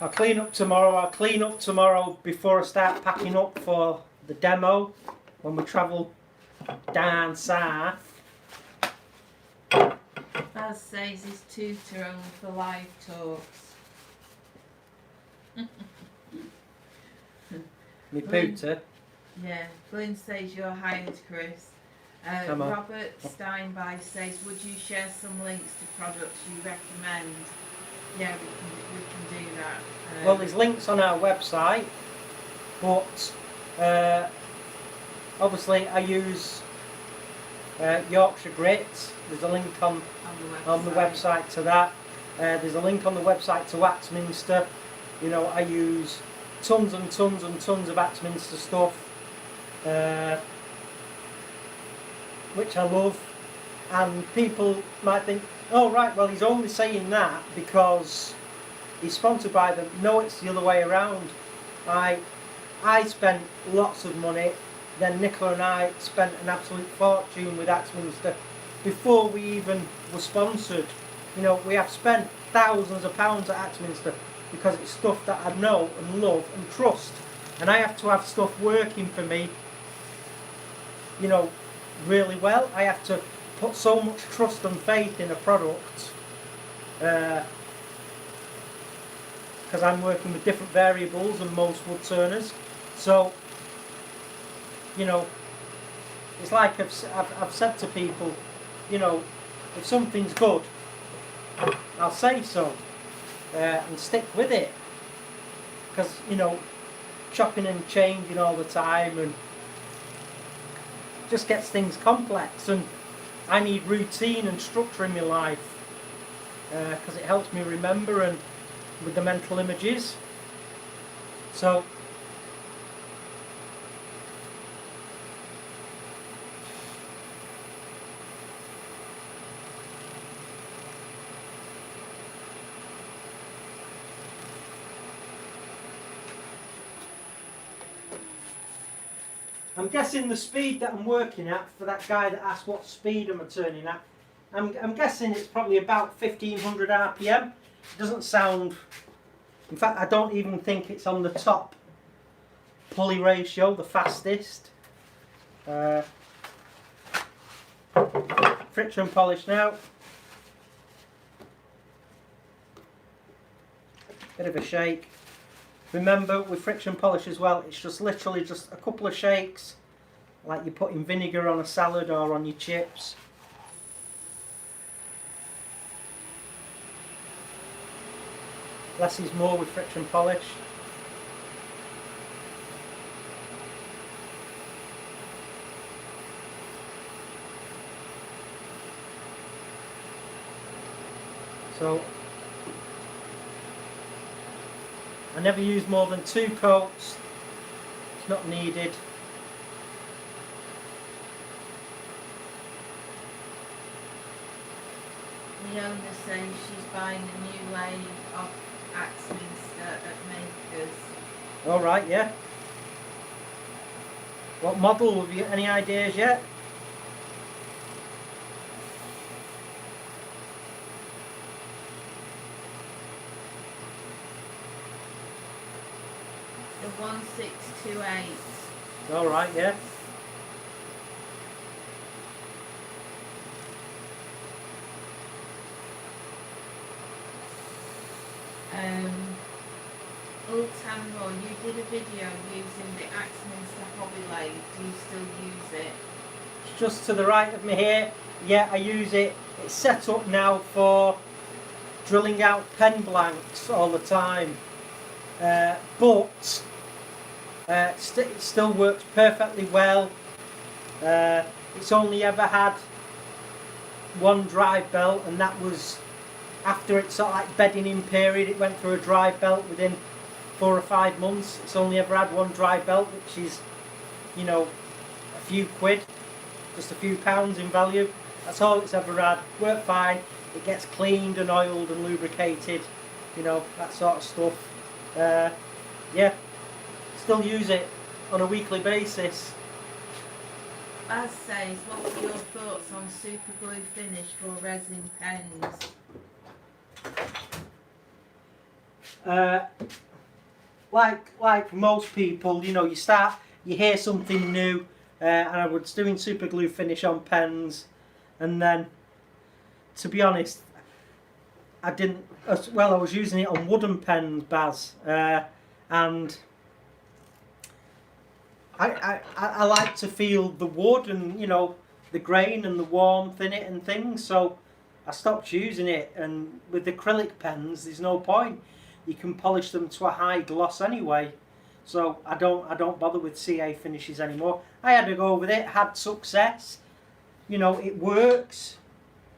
A: I'll clean up tomorrow before I start packing up for the demo when we travel down south.
B: As says his tutor only for live talks.
A: Me pooter.
B: Yeah, Glyn says you're hired, Chris. Robert Steinby says, would you share some links to products you recommend? Yeah, we can do that.
A: Well, there's links on our website, but obviously I use Yorkshire Grit. There's a link on the website to that. There's a link on the website to Axminster. You know, I use tons and tons and tons of Axminster stuff, which I love. And people might think, oh right, well he's only saying that because he's sponsored by them. No, it's the other way around. I spent lots of money, then Nicola and I spent an absolute fortune with Axminster before we even were sponsored. You know, we have spent thousands of pounds at Axminster because it's stuff that I know and love and trust, and I have to have stuff working for me, you know, really well. I have to put so much trust and faith in a product because I'm working with different variables than most wood turners. So, you know, it's like I've said to people, you know, if something's good, I'll say so and stick with it, because, you know, chopping and changing all the time and just gets things complex, and I need routine and structure in my life because it helps me remember and with the mental images. So I'm guessing the speed that I'm working at, for that guy that asked what speed am I turning at, I'm guessing it's probably about 1500 RPM. It doesn't sound, in fact I don't even think it's on the top pulley ratio, the fastest. Friction polish now. Bit of a shake. Remember, with friction polish as well, it's just literally just a couple of shakes, like you're putting vinegar on a salad or on your chips. Less is more with friction polish. So I never use more than 2 coats. It's not needed.
B: Leona says she's buying a new lathe off Axminster at Makers.
A: Alright, yeah. What model? Have you got any ideas yet?
B: The 1628.
A: Alright, yeah.
B: Old Tanroy, you did a video using the Axminster hobby lathe. Do you still use it?
A: It's just to the right of me here. Yeah, I use it. It's set up now for drilling out pen blanks all the time. But it still works perfectly well. It's only ever had one dry belt, and that was after its sort of like bedding in period. It went through a dry belt within 4 or 5 months. It's only ever had one dry belt, which is, you know, a few quid, just a few pounds in value. That's all it's ever had. Worked fine. It gets cleaned and oiled and lubricated, you know, that sort of stuff. Yeah, still use it on a weekly basis.
B: As says, what were your thoughts on super glue finish for resin pens?
A: Like most people, you know, you hear something new, and I was doing super glue finish on pens, and then, to be honest, I didn't. Well, I was using it on wooden pens, Baz, and I like to feel the wood and, you know, the grain and the warmth in it and things. So I stopped using it, and with acrylic pens, there's no point. You can polish them to a high gloss anyway. So I don't bother with CA finishes anymore. I had to go with it, had success. You know, it works,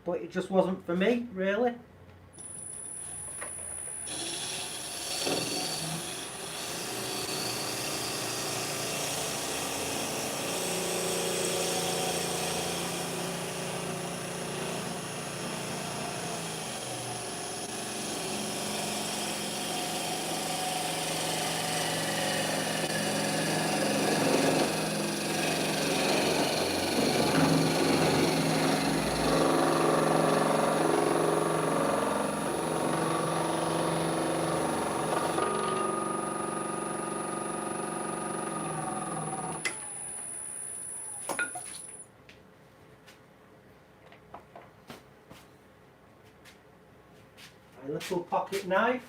A: but it just wasn't for me, really. My little pocket knife.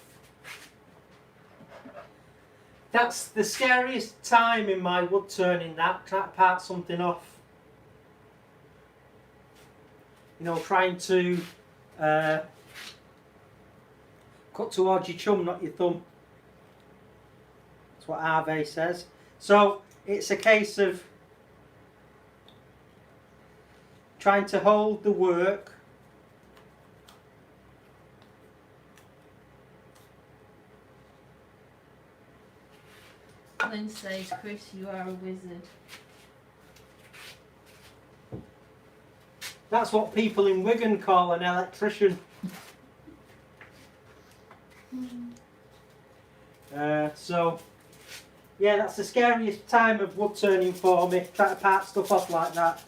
A: That's the scariest time in my wood turning, that, trying to part something off. You know, trying to cut towards your chum, not your thumb. That's what Harvey says. So it's a case of trying to hold the work.
B: Lynn says, Chris, you are a wizard.
A: That's what people in Wigan call an electrician. So, yeah, that's the scariest time of wood turning for me, trying to part stuff off like that.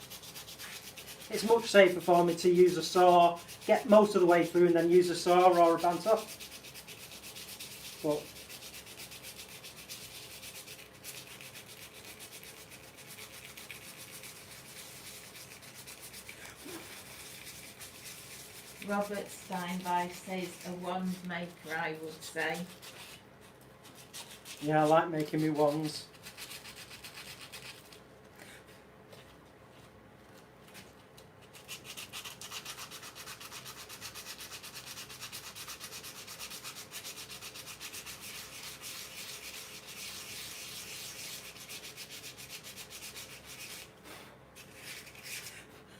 A: It's much safer for me to use a saw, get most of the way through and then use a saw or a bandsaw. But
B: Robert Steinby says a wand maker, I would say.
A: yeah, I like making me wands.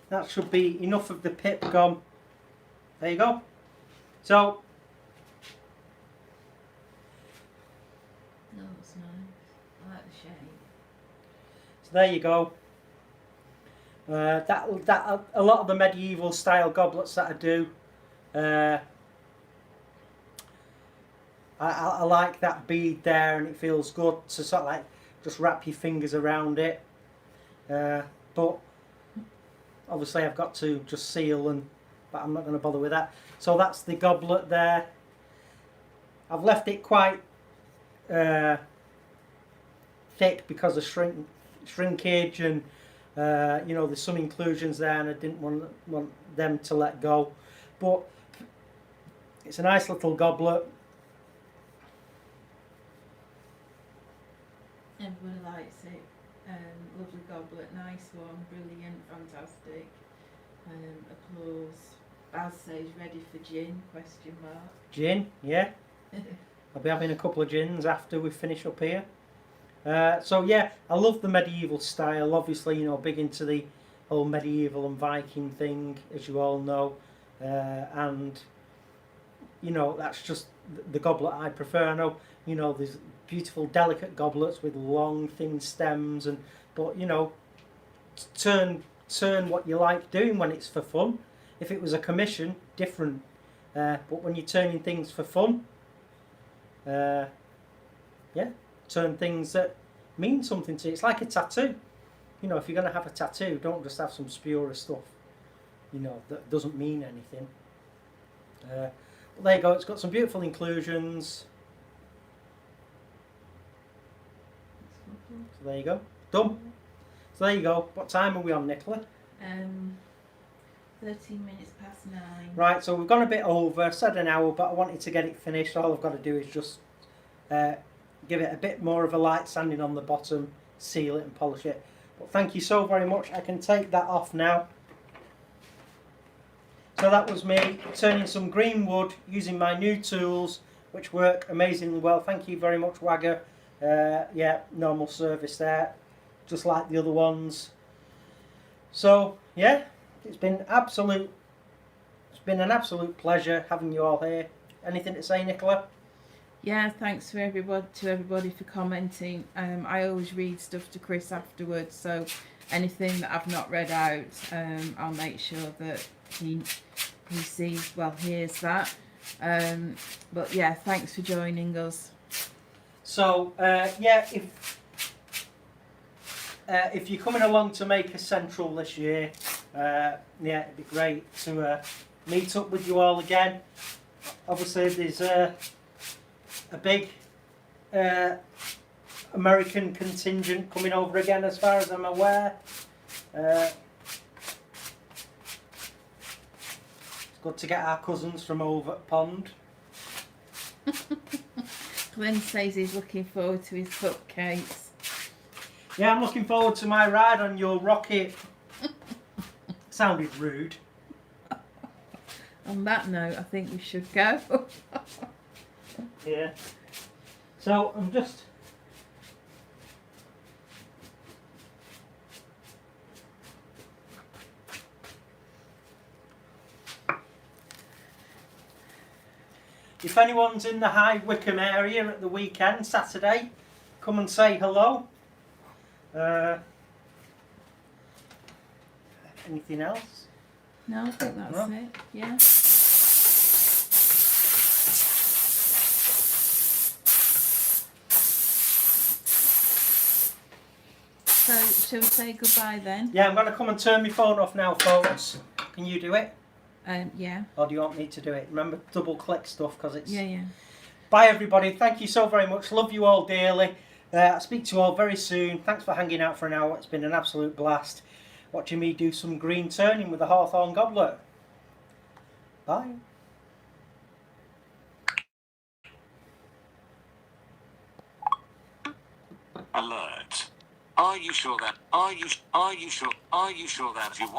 A: That should be enough of the pip gone. There you go. So,
B: No, it's nice. I like the shape.
A: so there you go. That a lot of the medieval style goblets that I do, I like that bead there, and it feels good to sort of like just wrap your fingers around it. But obviously I've got to just seal, but I'm not going to bother with that. So that's the goblet there. I've left it quite thick because of shrinkage, and you know, there's some inclusions there, and I didn't want them to let go. But it's a nice little goblet.
B: Everybody likes it. Lovely goblet, nice one, brilliant, fantastic. Applause. Baz says ready for gin? Question mark.
A: Gin, yeah. I'll be having a couple of gins after we finish up here. So yeah, I love the medieval style. Obviously, you know, big into the whole medieval and Viking thing, as you all know. And you know, that's just the goblet I prefer. I know, you know, there's beautiful, delicate goblets with long, thin stems, but you know, turn what you like doing when it's for fun. If it was a commission, different. But when you're turning things for fun, yeah, turn things that mean something to you. It's like a tattoo. you know, if you're going to have a tattoo, don't just have some spurious stuff, you know, that doesn't mean anything. Well, there you go. It's got some beautiful inclusions. So there you go. Done. So there you go. What time are we on, Nicola?
B: 13 minutes past 9.
A: Right, so we've gone a bit over, said an hour, but I wanted to get it finished. All I've got to do is just give it a bit more of a light sanding on the bottom, seal it and polish it. But thank you so very much. I can take that off now. So that was me turning some green wood using my new tools, which work amazingly well. Thank you very much, Wagger. Yeah, normal service there, just like the other ones. So yeah, it's been an absolute pleasure having you all here. Anything to say, Nicola?
B: Yeah, thanks for everybody for commenting. I always read stuff to Chris afterwards, so anything that I've not read out, I'll make sure that he sees, well, hears that. But yeah, thanks for joining us.
A: So yeah, if you're coming along to make a central this year, yeah, it'd be great to meet up with you all again. Obviously, there's a big American contingent coming over again, as far as I'm aware. It's good to get our cousins from over at Pond.
B: Glenn says he's looking forward to his cupcakes.
A: Yeah, I'm looking forward to my ride on your rocket. Sounded rude.
B: On that note, I think we should go.
A: Yeah. So I'm just... If anyone's in the High Wycombe area at the weekend, Saturday, come and say hello. Anything else?
B: No, I think that's
A: No.
B: it. Yeah. So, shall we say goodbye then?
A: Yeah, I'm going to come and turn my phone off now, folks. Can you do it?
B: Yeah.
A: Or do you want me to do it? Remember, double click stuff because it's...
B: Yeah.
A: Bye everybody, thank you so very much, love you all dearly. I'll speak to you all very soon. Thanks for hanging out for an hour, it's been an absolute blast watching me do some green turning with the Hawthorne goblet. Bye.
C: Alert. Are you sure that you want